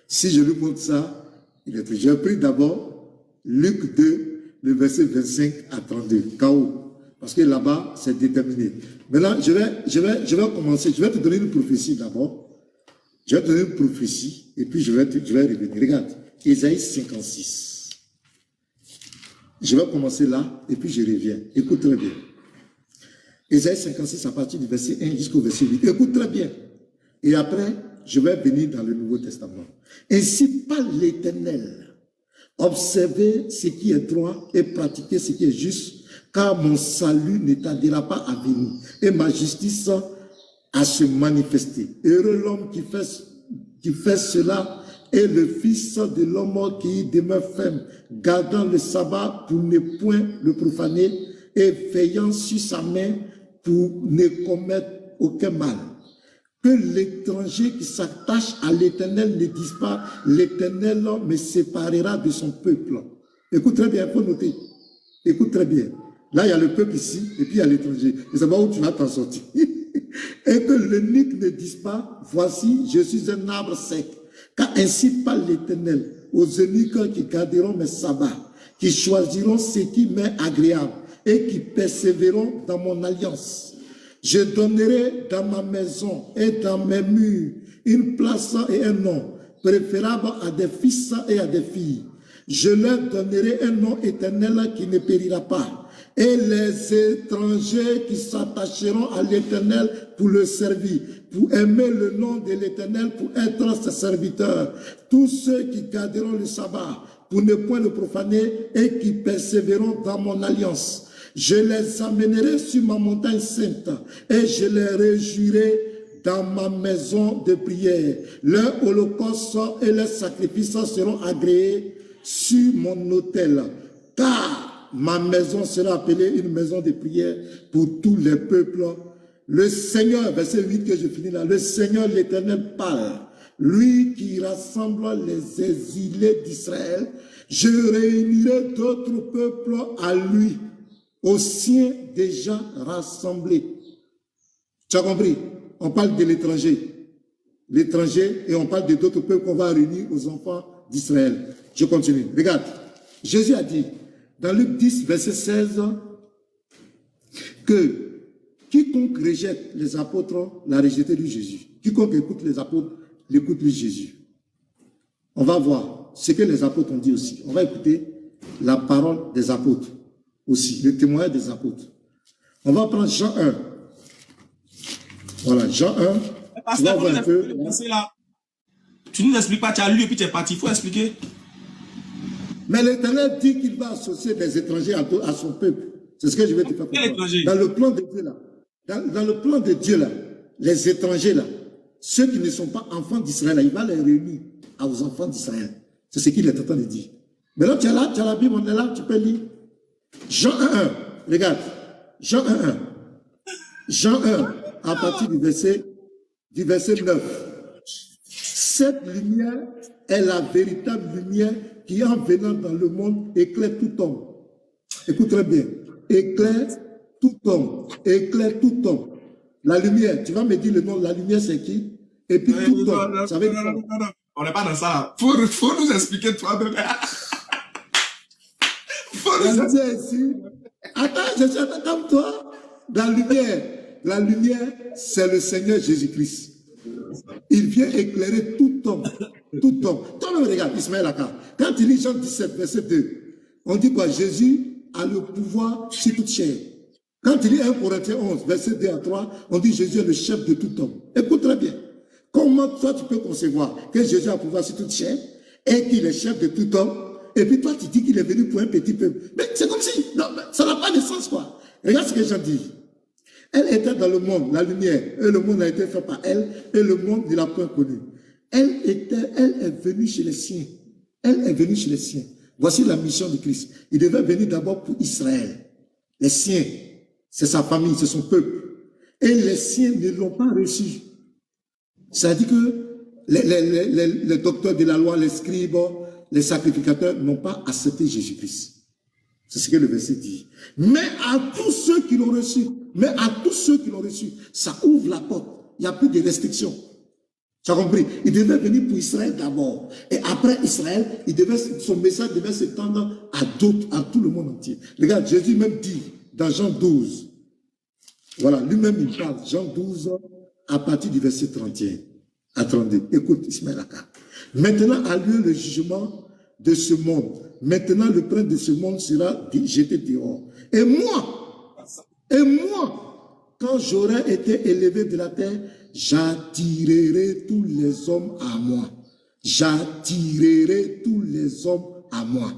Si je lui montre ça, j'ai pris d'abord Luc 2, le verset 25 à 32, KO. Parce que là-bas, c'est déterminé. Maintenant, je vais commencer. Je vais te donner une prophétie d'abord. Je vais te donner une prophétie, et puis je vais revenir. Regarde, Ésaïe 56. Je vais commencer là, et puis je reviens. Écoute très bien. Ésaïe 56, à partir du verset 1 jusqu'au verset 8. Écoute très bien. Et après, je vais venir dans le Nouveau Testament. Ainsi parle l'Éternel. Observez ce qui est droit et pratiquez ce qui est juste, car mon salut ne tardera pas à venir, et ma justice à se manifester. Heureux l'homme qui fait cela, et le fils de l'homme qui demeure ferme, gardant le sabbat pour ne point le profaner, et veillant sur sa main pour ne commettre aucun mal. Que l'étranger qui s'attache à l'Éternel ne dise pas, l'Éternel me séparera de son peuple. Écoute très bien, il faut noter. Écoute très bien. Là, il y a le peuple ici, et puis il y a l'étranger. Et c'est pas où tu vas t'en sortir. Et que l'eunuque ne dise pas, voici, je suis un arbre sec. Car ainsi parle l'Éternel aux eunuques qui garderont mes sabbats, qui choisiront ce qui m'est agréable, et qui persévéreront dans mon alliance. Je donnerai dans ma maison et dans mes murs une place et un nom, préférable à des fils et à des filles. Je leur donnerai un nom éternel qui ne périra pas. Et les étrangers qui s'attacheront à l'Éternel pour le servir, pour aimer le nom de l'Éternel, pour être ses serviteurs. Tous ceux qui garderont le sabbat, pour ne point le profaner, et qui persévéreront dans mon alliance. Je les amènerai sur ma montagne sainte, et je les réjouirai dans ma maison de prière. Leurs holocaustes et leurs sacrifices seront agréés sur mon autel. Car ma maison sera appelée une maison de prière pour tous les peuples. Le Seigneur, verset 8 que je finis là, le Seigneur l'Éternel parle, lui qui rassemble les exilés d'Israël. Je réunirai d'autres peuples à lui, aux siens déjà rassemblés. Tu as compris? On parle de l'étranger. L'étranger, et on parle de d'autres peuples qu'on va réunir aux enfants d'Israël. Je continue. Regarde, Jésus a dit, dans Luc 10, verset 16, que quiconque rejette les apôtres l'a rejeté lui Jésus. Quiconque écoute les apôtres, l'écoute lui Jésus. On va voir ce que les apôtres ont dit aussi. On va écouter la parole des apôtres aussi, le témoignage des apôtres. On va prendre Jean 1. Voilà, Jean 1. Tu vas voir un peu. Tu ne nous expliques pas, tu as lu et puis tu es parti. Il faut expliquer. Mais l'Éternel dit qu'il va associer des étrangers à son peuple. C'est ce que je vais te faire comprendre. Dans le plan de Dieu là, dans le plan de Dieu là, les étrangers là, ceux qui ne sont pas enfants d'Israël, il va les réunir aux enfants d'Israël. C'est ce qu'il est en train de dire. Maintenant, tu as la Bible, on est là, tu peux lire. Jean 1.1, regarde. Jean 1.1. Jean 1, à partir du verset 9. Cette lumière est la véritable lumière qui, en venant dans le monde, éclaire tout homme. Écoute très bien. Éclaire tout homme. Éclaire tout homme. La lumière, tu vas me dire le nom, la lumière c'est qui? Et puis tout homme. Ça veut dire quoi? On n'est pas dans ça. Faut nous expliquer toi-même. La lumière ici. Attends, je suis comme toi. La lumière, c'est le Seigneur Jésus-Christ. Il vient éclairer tout homme. Tout homme. Toi-même, regarde, Ismaël Aka. Quand il lit Jean 17, verset 2, on dit quoi? Jésus a le pouvoir sur toute chair. Quand il lit 1 Corinthiens 11, verset 2 à 3, on dit Jésus est le chef de tout homme. Écoute très bien. Comment toi tu peux concevoir que Jésus a le pouvoir sur toute chair et qu'il est chef de tout homme, et puis toi tu dis qu'il est venu pour un petit peuple? Mais c'est comme si, non, ça n'a pas de sens quoi. Regarde ce que Jean dit. Elle était dans le monde, la lumière, et le monde a été fait par elle, et le monde ne l'a point connu. Elle est venue chez les siens. Elle est venue chez les siens. Voici la mission de Christ. Il devait venir d'abord pour Israël. Les siens, c'est sa famille, c'est son peuple. Et les siens ne l'ont pas reçu. Ça dit que les docteurs de la loi, les scribes, les sacrificateurs n'ont pas accepté Jésus-Christ. C'est ce que le verset dit. Mais à tous ceux qui l'ont reçu, ça ouvre la porte. Il n'y a plus de restrictions. Tu as compris? Il devait venir pour Israël d'abord. Et après Israël, son message devait s'étendre à d'autres, à tout le monde entier. Regarde, Jésus même dit dans Jean 12, voilà, lui-même il parle, Jean 12, à partir du verset 31 à 32. Écoute, Ismaël Aka. Maintenant a lieu le jugement de ce monde. Maintenant, le prince de ce monde sera jeté dehors. Et moi, quand j'aurai été élevé de la terre, j'attirerai tous les hommes à moi. J'attirerai tous les hommes à moi.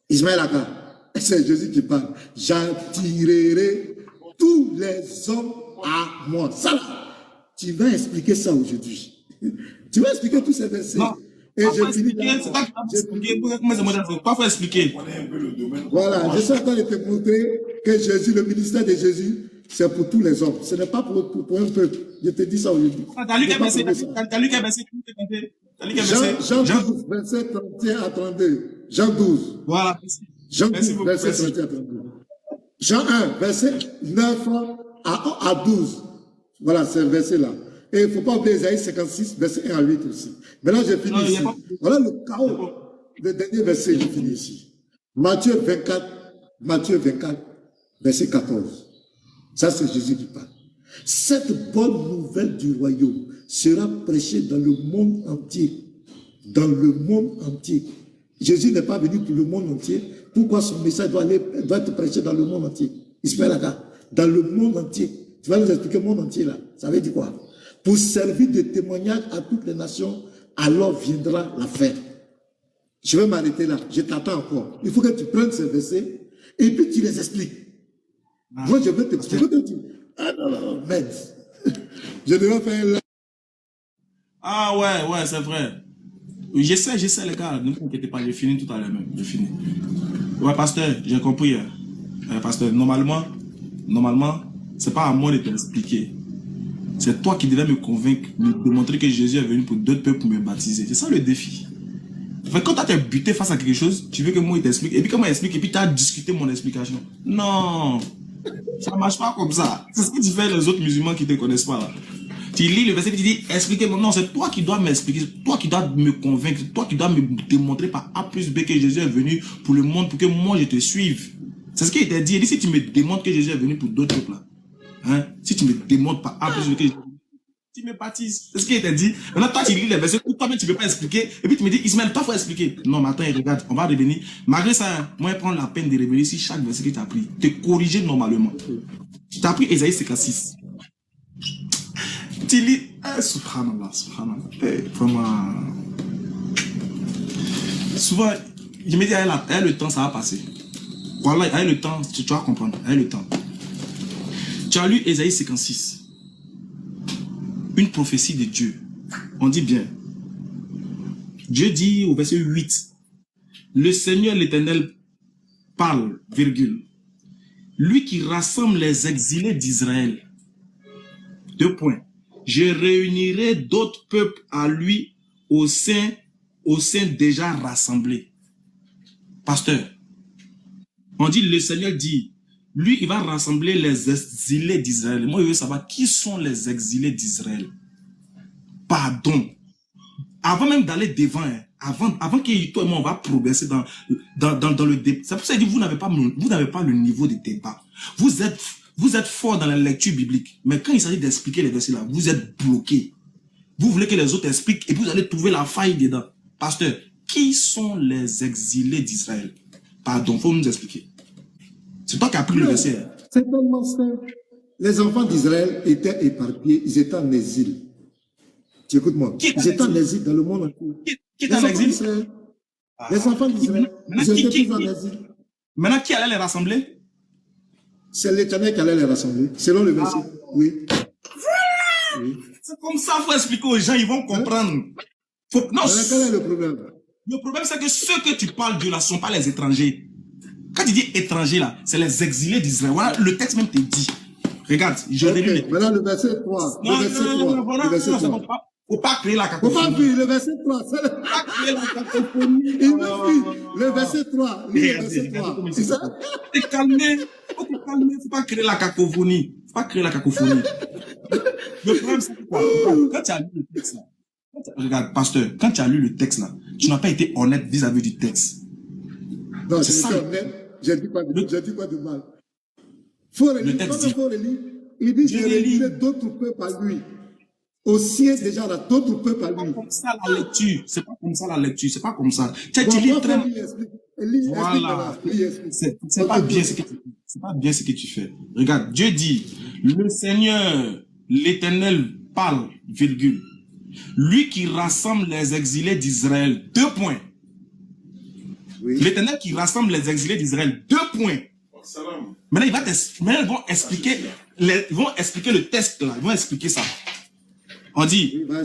Ismaël Aka, c'est Jésus qui parle. J'attirerai tous les hommes à moi. Ça là, tu vas expliquer ça aujourd'hui. Tu vas expliquer tous ces versets. Non. Et je finis pas faut expliquer. Voilà, je suis en train de te montrer que Jésus, le ministère de Jésus, c'est pour tous les hommes. Ce n'est pas pour un peuple. Je te dis ça aujourd'hui. T'as lu quel verset? Jean 12, verset 31 à 32. Jean 12. Voilà. Jean 12, verset 31 à 32. Jean 1, verset 9 à 12. Voilà, c'est le verset-là. Et il ne faut pas oublier Isaïe 56, verset 1 à 8 aussi. Maintenant, j'ai fini ici. Voilà le chaos. Le dernier verset, j'ai fini ici. Matthieu 24, verset 14. Ça, c'est Jésus qui parle. Cette bonne nouvelle du royaume sera prêchée dans le monde entier. Dans le monde entier. Jésus n'est pas venu pour le monde entier. Pourquoi son message doit être prêché dans le monde entier? Ismaël Aga, dans le monde entier. Tu vas nous expliquer le monde entier là. Ça veut dire quoi? Pour servir de témoignage à toutes les nations, alors viendra la fin. Je vais m'arrêter là. Je t'attends encore. Il faut que tu prennes ces versets et puis tu les expliques. Moi, je veux que tu... Ah non, merde. Je devrais faire là. Ah ouais, c'est vrai. J'essaie les gars. Ne vous inquiétez pas, j'ai fini tout à l'heure même. J'ai fini. Ouais, pasteur, j'ai compris. Pasteur, normalement, c'est pas à moi de t'expliquer. C'est toi qui devais me convaincre, me démontrer que Jésus est venu pour d'autres peuples pour me baptiser. C'est ça le défi. Enfin, quand tu as buté face à quelque chose, tu veux que moi il t'explique. Et puis comment il explique, et puis tu as discuté mon explication. Non, ça marche pas comme ça. C'est ce que tu fais les autres musulmans qui ne te connaissent pas là. Tu lis le verset et tu dis, expliquez-moi. Non, c'est toi qui dois m'expliquer, toi qui dois me convaincre, toi qui dois me démontrer par A plus B que Jésus est venu pour le monde, pour que moi je te suive. C'est ce qu'il t'a dit. Il dit, si tu me démontres que Jésus est venu pour d'autres peuples là, hein? Si tu me démontres par A plus B que Jésus, tu me baptises. C'est ce qu'il t'a dit. Maintenant, toi, tu lis les versets, toi-même, tu ne peux pas expliquer. Et puis, tu me dis, Ismaël, toi, il faut expliquer. Non, mais attends, regarde, on va revenir. Malgré ça, moi, je prends la peine de revenir ici chaque verset que tu as pris. Te corriger normalement. Tu as pris Ésaïe 56. Tu lis, subhanallah. Vraiment. Souvent, je me dis, avec le temps, ça va passer. Voilà, avec le temps, tu vas comprendre. Avec le temps. Tu as lu Ésaïe 56. Une prophétie de Dieu. On dit bien. Dieu dit au verset 8, le Seigneur l'Éternel parle, virgule. Lui qui rassemble les exilés d'Israël. 2 points. Je réunirai d'autres peuples à lui au sein déjà rassemblés. Pasteur, on dit, le Seigneur dit, lui, il va rassembler les exilés d'Israël. Moi, je veux savoir qui sont les exilés d'Israël. Pardon. Avant même d'aller devant, avant que toi et moi, on va progresser dans le débat. C'est pour ça que je dis, vous n'avez pas le niveau de débat. Vous êtes fort dans la lecture biblique. Mais quand il s'agit d'expliquer les versets là, vous êtes bloqué. Vous voulez que les autres expliquent et puis vous allez trouver la faille dedans. Pasteur, qui sont les exilés d'Israël? Pardon, il faut nous expliquer. C'est toi qui as pris le verset. C'est tellement simple. Les enfants d'Israël étaient éparpillés, ils étaient en exil. Tu écoutes-moi. Ils étaient en exil dans le monde entier. Qui est en exil? Les enfants d'Israël, ils étaient tous en exil. Maintenant, qui allait les rassembler? C'est l'Éternel qui allait les rassembler, selon le verset. Oui. C'est comme ça, il faut expliquer aux gens, ils vont comprendre. Non, quel est le problème? Le problème, c'est que ceux que tu parles de là ne sont pas les étrangers. Quand tu dis étrangers là, c'est les exilés d'Israël. Voilà, le texte même te dit. Regarde, je relis les... Maintenant, le verset 3. Non, le verset 3. Faut pas créer la cacophonie. Faut pas créer le verset 3. Faut pas créer la cacophonie. Il me dit, le verset 3. Le verset 3. C'est ça? T'es calmé. Faut pas créer la cacophonie. Le problème, c'est quoi? Quand tu as lu le texte là, regarde, pasteur, quand tu as lu le texte là, tu n'as pas été honnête vis-à-vis du texte. Non, c'est ça. J'ai dit pas de mal. Faut relire. Faut relire. Il dit, je relirai d'autres peuples à lui. Au sien déjà là, d'autres peuples à lui. C'est pas comme ça la lecture. C'est pas comme ça. Tu lis très... Voilà. C'est pas bien ce que tu fais. Regarde, Dieu dit, le Seigneur, l'Éternel parle, virgule. Lui qui rassemble les exilés d'Israël. 2 points. Oui. L'Éternel qui rassemble les exilés d'Israël. 2 points. Maintenant, ils vont expliquer le texte là. Ils vont expliquer ça. On dit, oui,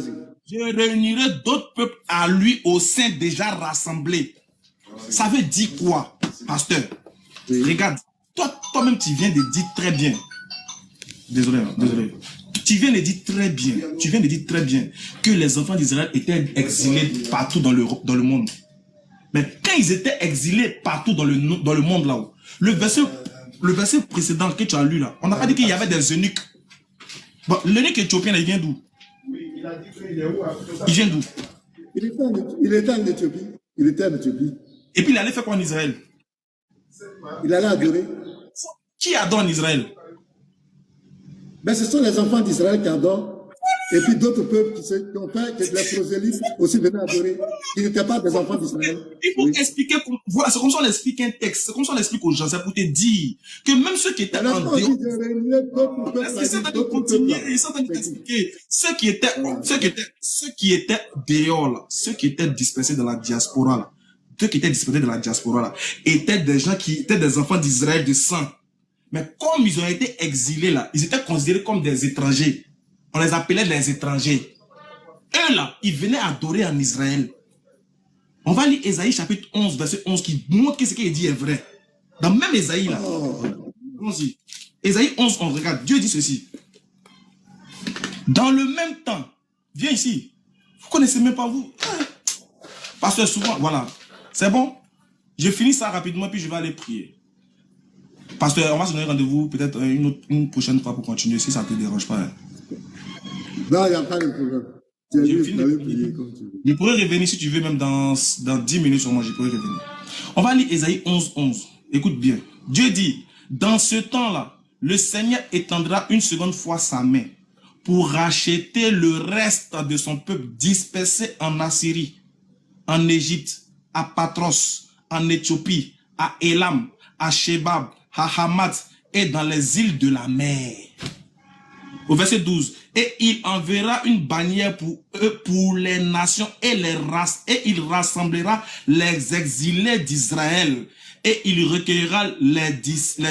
je réunirai d'autres peuples à lui au sein déjà rassemblés. Ça veut dire quoi, pasteur? Oui. Regarde, toi-même, tu viens de dire très bien. Désolé. Tu viens de dire très bien que les enfants d'Israël étaient exilés partout dans le monde. Mais quand ils étaient exilés partout dans le monde là-haut, le verset précédent que tu as lu là, on n'a pas dit qu'il y avait des eunuques. Bon, l'eunuque éthiopien, il vient d'où? Il a dit qu'il est où? Il vient d'où? Il était en Éthiopie. Et puis il allait faire quoi en Israël? Il allait adorer. Qui adore en Israël? Mais ce sont les enfants d'Israël qui adorent. Et puis d'autres peuples qui ont fait que les prosélytes aussi venaient adorer. Ils n'étaient pas des enfants d'Israël. Il faut expliquer, voilà, c'est comme ça on explique un texte, c'est comme ça on explique aux gens, c'est pour te dire que même ceux qui étaient en dehors, ils sont en train de continuer, ils sont en train de t'expliquer, ceux qui étaient dehors là, ceux qui étaient dispersés dans la diaspora là, ceux qui étaient dispersés dans la diaspora là, étaient des gens qui étaient des enfants d'Israël de sang. Mais comme ils ont été exilés là, ils étaient considérés comme des étrangers. On les appelait les étrangers. Eux là, ils venaient adorer en Israël. On va lire Ésaïe chapitre 11, verset 11, qui montre que ce qu'il dit est vrai. Dans même Ésaïe là. Allons-y. Ésaïe 11, 11, regarde, Dieu dit ceci. Dans le même temps, viens ici. Vous connaissez même pas vous. Parce que souvent, voilà. C'est bon? Je finis ça rapidement, puis je vais aller prier. Parce qu'on va se donner rendez-vous peut-être une prochaine fois pour continuer, si ça ne te dérange pas. Hein. Non, il n'y a pas de problème. Je pourrais revenir si tu veux, même dans 10 minutes sur moi, je pourrais revenir. On va lire Ésaïe 11, 11. Écoute bien. Dieu dit, dans ce temps-là, le Seigneur étendra une seconde fois sa main pour racheter le reste de son peuple dispersé en Assyrie, en Égypte, à Patros, en Éthiopie, à Élam, à Shebab, à Hamath et dans les îles de la mer. Au verset 12, et il enverra une bannière pour eux, pour les nations et les races, et il rassemblera les exilés d'Israël, et il recueillera les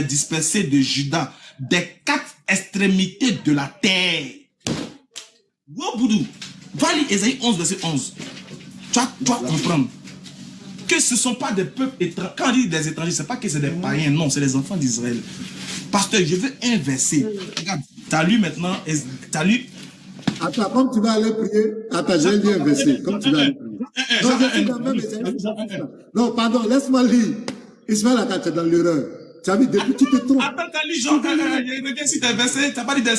dispersés de Juda, des 4 extrémités de la terre. Wow, Boudou, va lire Ésaïe 11, verset 11. Tu vas comprendre que ce ne sont pas des peuples étrangers. Quand on dit des étrangers, ce n'est pas que c'est des païens, non, c'est les enfants d'Israël. Pasteur, je veux inverser. Regarde, tu as lu maintenant, tu as lu. Attends, comme tu vas aller prier, attends, j'ai lu un verset. Comme tu vas aller prier. Non, je suis dans le même Ésaïe. Non, pardon, laisse-moi lire. Ismaël, attends, tu es dans l'erreur. Tu as vu, depuis tu te trompes. Attends, tu as lu Jean, regarde si tu as versé, tu n'as pas dit des.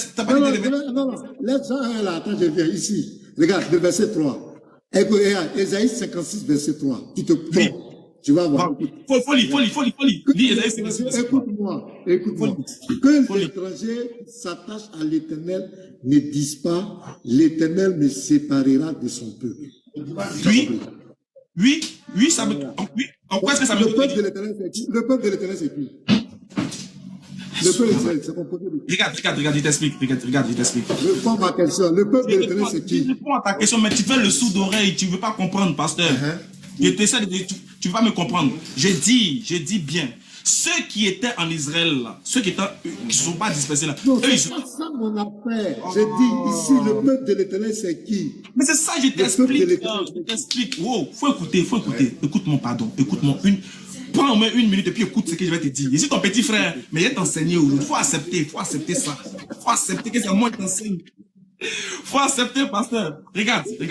Non, laisse Jean 1 là, attends, je viens ici. Regarde, le verset 3. Écoute, Ésaïe 56, verset 3. Tu te trompes. Oui. Tu vas voir. Faut lire. Écoute-moi. Que l'étranger s'attache à l'Éternel ne dise pas, l'Éternel me séparera de son peuple. Oui, ça me. Oui. En quoi est-ce que ça me. Le peuple de l'Éternel, c'est qui? Le peuple de l'Éternel, c'est qui? Le peuple de l'Éternel, c'est composé de qui? Regarde, il t'explique. Réponds à ma question. Le peuple de l'Éternel, c'est qui? Je réponds à ta question, mais tu fais le sourd d'oreille, tu ne veux pas comprendre, pasteur. Je t'essaie de. Tu ne vas me comprendre. Je dis bien. Ceux qui étaient en Israël, là, ceux qui ne sont pas dispersés là. Non, c'est pas ça mon affaire. Je dis ici, le peuple de l'Éternel, c'est qui? Mais c'est ça, je t'explique. Wow, faut écouter. Écoute-moi, pardon. Écoute-moi prends-moi une minute et puis écoute ce que je vais te dire. Je suis ton petit frère, mais je vais t'enseigner aujourd'hui. Faut accepter ça. Faut accepter que c'est moi qui t'enseigne. Faut accepter, pasteur. Regarde. Écoutez,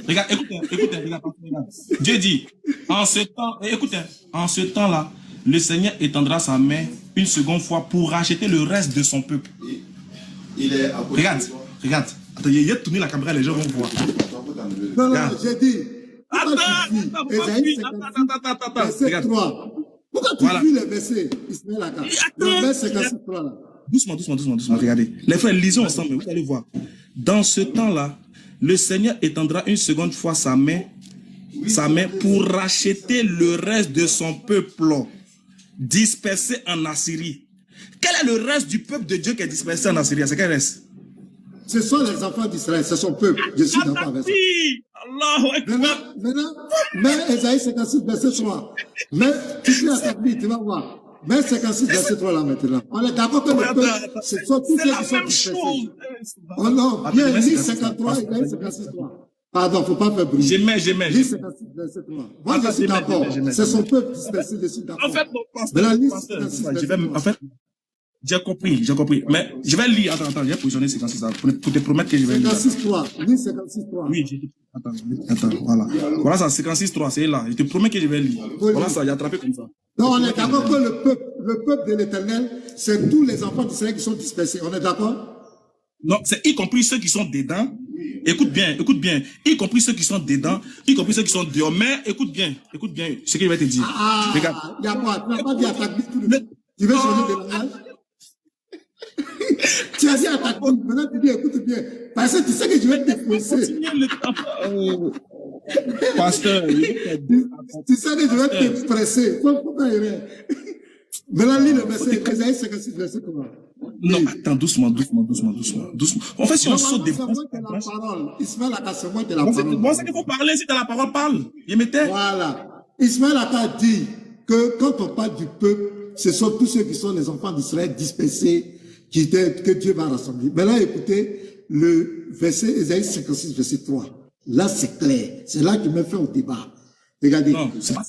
regarde. Dieu dit, en ce temps-là, le Seigneur étendra sa main une seconde fois pour racheter le reste de son peuple. Regarde. Attends, il a tourné la caméra, les gens vont voir. Non, j'ai dit. Attends. Verset 3. Pourquoi tu lis le verset, Ismaël Aka? Le verset 53 là. Doucement. Regardez. Les frères, lisons ensemble, vous allez voir. Dans ce temps-là, le Seigneur étendra une seconde fois sa main pour racheter le reste de son peuple dispersé en Assyrie. Quel est le reste du peuple de Dieu qui est dispersé en Assyrie? C'est quel reste? Ce sont les enfants d'Israël, c'est son peuple. Je suis d'accord avec ça. Maintenant, mais Ésaïe 56, verset 3. Mais tu suis à ta vie, tu vas voir. Mais 56, verset 3 là maintenant. On est d'accord que le peuple, ce sont tous ceux qui sont dispersés. Oh non, bien, lis 53 et Ésaïe 56, 3. Pardon, faut pas faire bruit. J'aimais. Lis 56, verset 3. Moi, je suis d'accord. C'est son peuple dispersé, je suis d'accord. En fait, maintenant, lis 56, verset 3. En fait, j'ai compris. Mais je vais lire. Attends, je vais positionner 56 pour te promettre que je vais lire. 56.3. Lis 56.3. Oui, attends, voilà. Voilà ça, 56.3, c'est là. Je te promets que je vais lire. Voilà ça, j'ai attrapé comme ça. Non, on est d'accord que le peuple de l'Éternel, c'est tous les enfants d'Israël qui sont dispersés. On est d'accord? Non, c'est y compris ceux qui sont dedans. Écoute bien. Y compris ceux qui sont dedans, y compris ceux qui sont dehors. Mais écoute bien ce que je vais te dire. Regarde. Il y a quoi? Tu n'as pas dit attaque tout le monde. Tu veux changer de langage? Tu as dit à ta compte, maintenant tu dis écoute bien. Parce que tu sais que je vais te presser. Pasteur, Tu sais que je vais te presser. Pourquoi il est? Maintenant, lis le verset, Ésaïe 56, verset comment? non, attends, doucement. En fait, si on saute des branches... C'est moi qui ai la parole. Ismaël Aka, c'est moi qui ai la parole. Bon, c'est qu'il faut parler, si t'as la parole, parle. Il mettait. Voilà. Ismaël Aka dit que quand on parle du peuple, ce sont tous ceux qui sont les enfants d'Israël dispersés, que Dieu va rassembler. Maintenant, écoutez le verset Ésaïe 56, verset 3. Là, c'est clair. C'est là qu'il me fait au débat. Regardez. Non, c'est pas.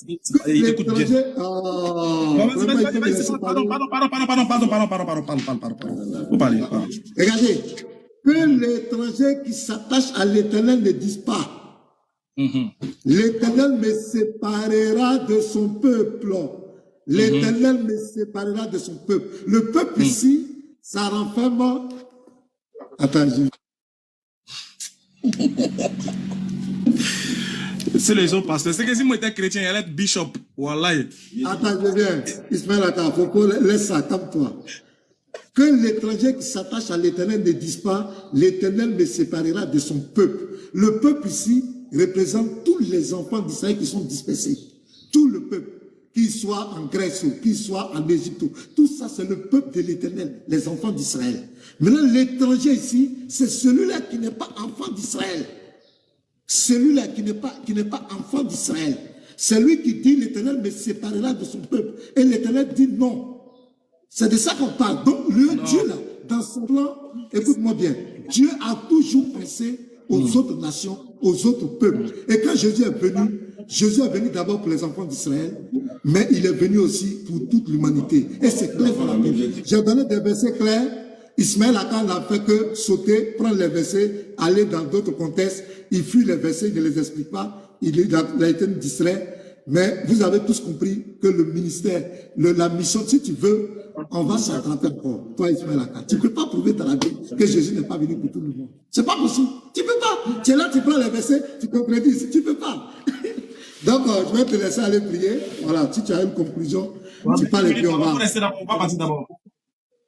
Écoute bien. Pardon. Vous parlez. Regardez. Que l'étranger qui s'attache à l'Éternel ne dise pas. L'Éternel me séparera de son peuple. L'Éternel me séparera de son peuple. Le peuple ici, ça renferme. Attends, c'est les autres pasteurs. C'est que si moi j'étais chrétien, il allait être bishop. Wallahi. Attends, je viens. Ismaël Aka, laisse ça, calme-toi. Que l'étranger qui s'attache à l'Éternel ne dise pas, l'Éternel me séparera de son peuple. Le peuple ici représente tous les enfants d'Israël qui sont dispersés. Tout le peuple. Qu'il soit en Grèce ou qu'il soit en Égypte. Tout ça, c'est le peuple de l'Éternel, les enfants d'Israël. Maintenant, l'étranger ici, c'est celui-là qui n'est pas enfant d'Israël. Celui-là qui n'est pas enfant d'Israël. C'est lui qui dit l'Éternel me séparera de son peuple. Et l'Éternel dit non. C'est de ça qu'on parle. Donc, Dieu là, dans son plan, écoute-moi bien, Dieu a toujours pensé aux autres nations, aux autres peuples. Et quand Jésus est venu d'abord pour les enfants d'Israël, mais il est venu aussi pour toute l'humanité. Et c'est clair dans la Bible. J'ai donné des versets clairs. Ismaël Aka n'a fait que sauter, prendre les versets, aller dans d'autres contextes. Il fuit les versets, il ne les explique pas. Il a été distrait. Mais vous avez tous compris que le ministère, la mission, si tu veux, on va s'attraper encore. Toi, Ismaël Aka, tu ne peux pas prouver dans la Bible que Jésus n'est pas venu pour tout le monde. C'est pas possible. Tu ne peux pas. Tu es là, tu prends les versets, tu concrétises. Tu ne peux pas. Donc, je vais te laisser aller prier. Voilà, si tu as une conclusion, tu parles et puis on va. On va partir d'abord.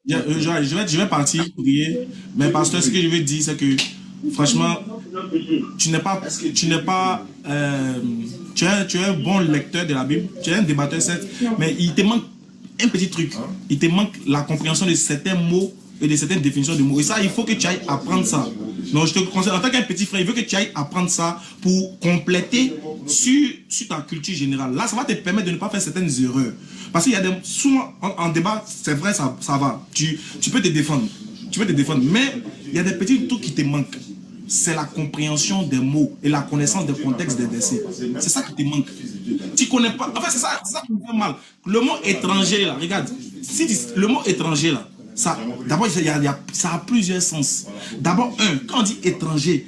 Je vais partir prier, mais pasteur, ce que je veux dire, c'est que franchement, tu es un bon lecteur de la Bible, tu es un débatteur, certes, mais il te manque un petit truc. Il te manque la compréhension de certains mots et de certaines définitions de mots. Et ça, il faut que tu ailles apprendre ça. Donc, je te conseille, en tant qu'un petit frère, il veut que tu ailles apprendre ça pour compléter sur ta culture générale. Là, ça va te permettre de ne pas faire certaines erreurs. Parce qu'il y a souvent, en débat, c'est vrai, ça va. Tu peux te défendre. Mais il y a des petits trucs qui te manquent. C'est la compréhension des mots et la connaissance des contextes des versets. C'est ça qui te manque. Tu connais pas. En fait, c'est ça qui me fait mal. Le mot étranger, là, regarde. Le mot étranger, là, d'abord, ça a plusieurs sens. D'abord, quand on dit étranger,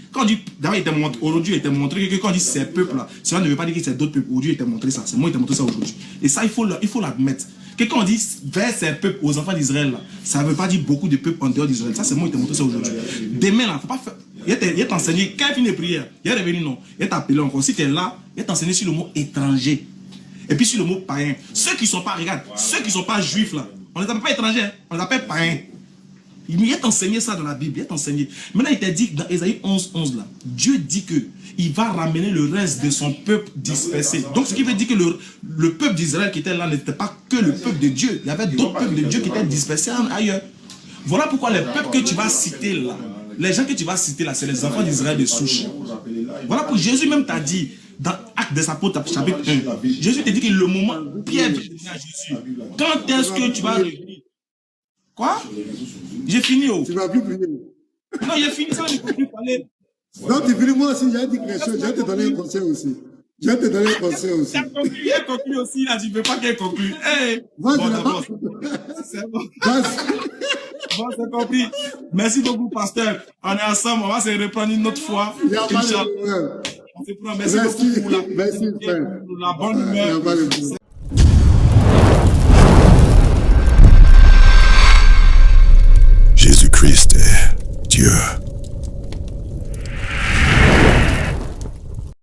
aujourd'hui, il était montré que quand on dit ces peuples-là, cela ne veut pas dire que c'est d'autres peuples. Aujourd'hui, il était montré ça. C'est moi qui t'ai montré ça aujourd'hui. Et ça, il faut l'admettre. Que quand on dit vers ces peuples, aux enfants d'Israël, là, ça ne veut pas dire beaucoup de peuples en dehors d'Israël. Ça, c'est moi qui t'ai montré ça aujourd'hui. Demain, là, faut pas faire. Il t'a enseigné, quand il finit les prières, il est revenu, non. Il t'a appelé encore. Si tu es là, il t'a enseigné sur le mot étranger. Et puis sur le mot païen. Ceux qui ne sont pas, regarde, ceux qui ne sont pas juifs, là, on ne les appelle pas étrangers, hein, on les appelle païens. Il t'a enseigné ça dans la Bible, il t'a enseigné. Maintenant, il t'a dit dans Ésaïe 11, là, Dieu dit qu'il va ramener le reste de son peuple dispersé. Donc, ce qui veut dire que le peuple d'Israël qui était là n'était pas que le peuple de Dieu. Il y avait d'autres peuples de Dieu qui étaient dispersés ailleurs. Voilà pourquoi les peuples que tu vas citer là, les gens que tu vas citer là, c'est les enfants d'Israël de souche. Voilà pourquoi Jésus même t'a dit, dans Actes des Apôtres, chapitre 1, Jésus t'a dit que le moment, Pierre vient à Jésus. Quand est-ce que tu vas revenir? Quoi? J'ai fini. Tu vas plus prier. Non, j'ai fini ça, j'ai plus parler. Non, tu finis, moi aussi, j'ai dit quelque chose. Je vais te donner un conseil aussi. Tu as conclu aussi, là, tu ne veux pas qu'elle conclue. Hey. Moi, bon, je d'abord. C'est bon. Bon, c'est compris. Merci beaucoup, pasteur. On est ensemble, on va se reprendre une autre fois. Il n'y a pas de problème. On se prend. Merci beaucoup pour la bonne humeur. Jésus-Christ est Dieu.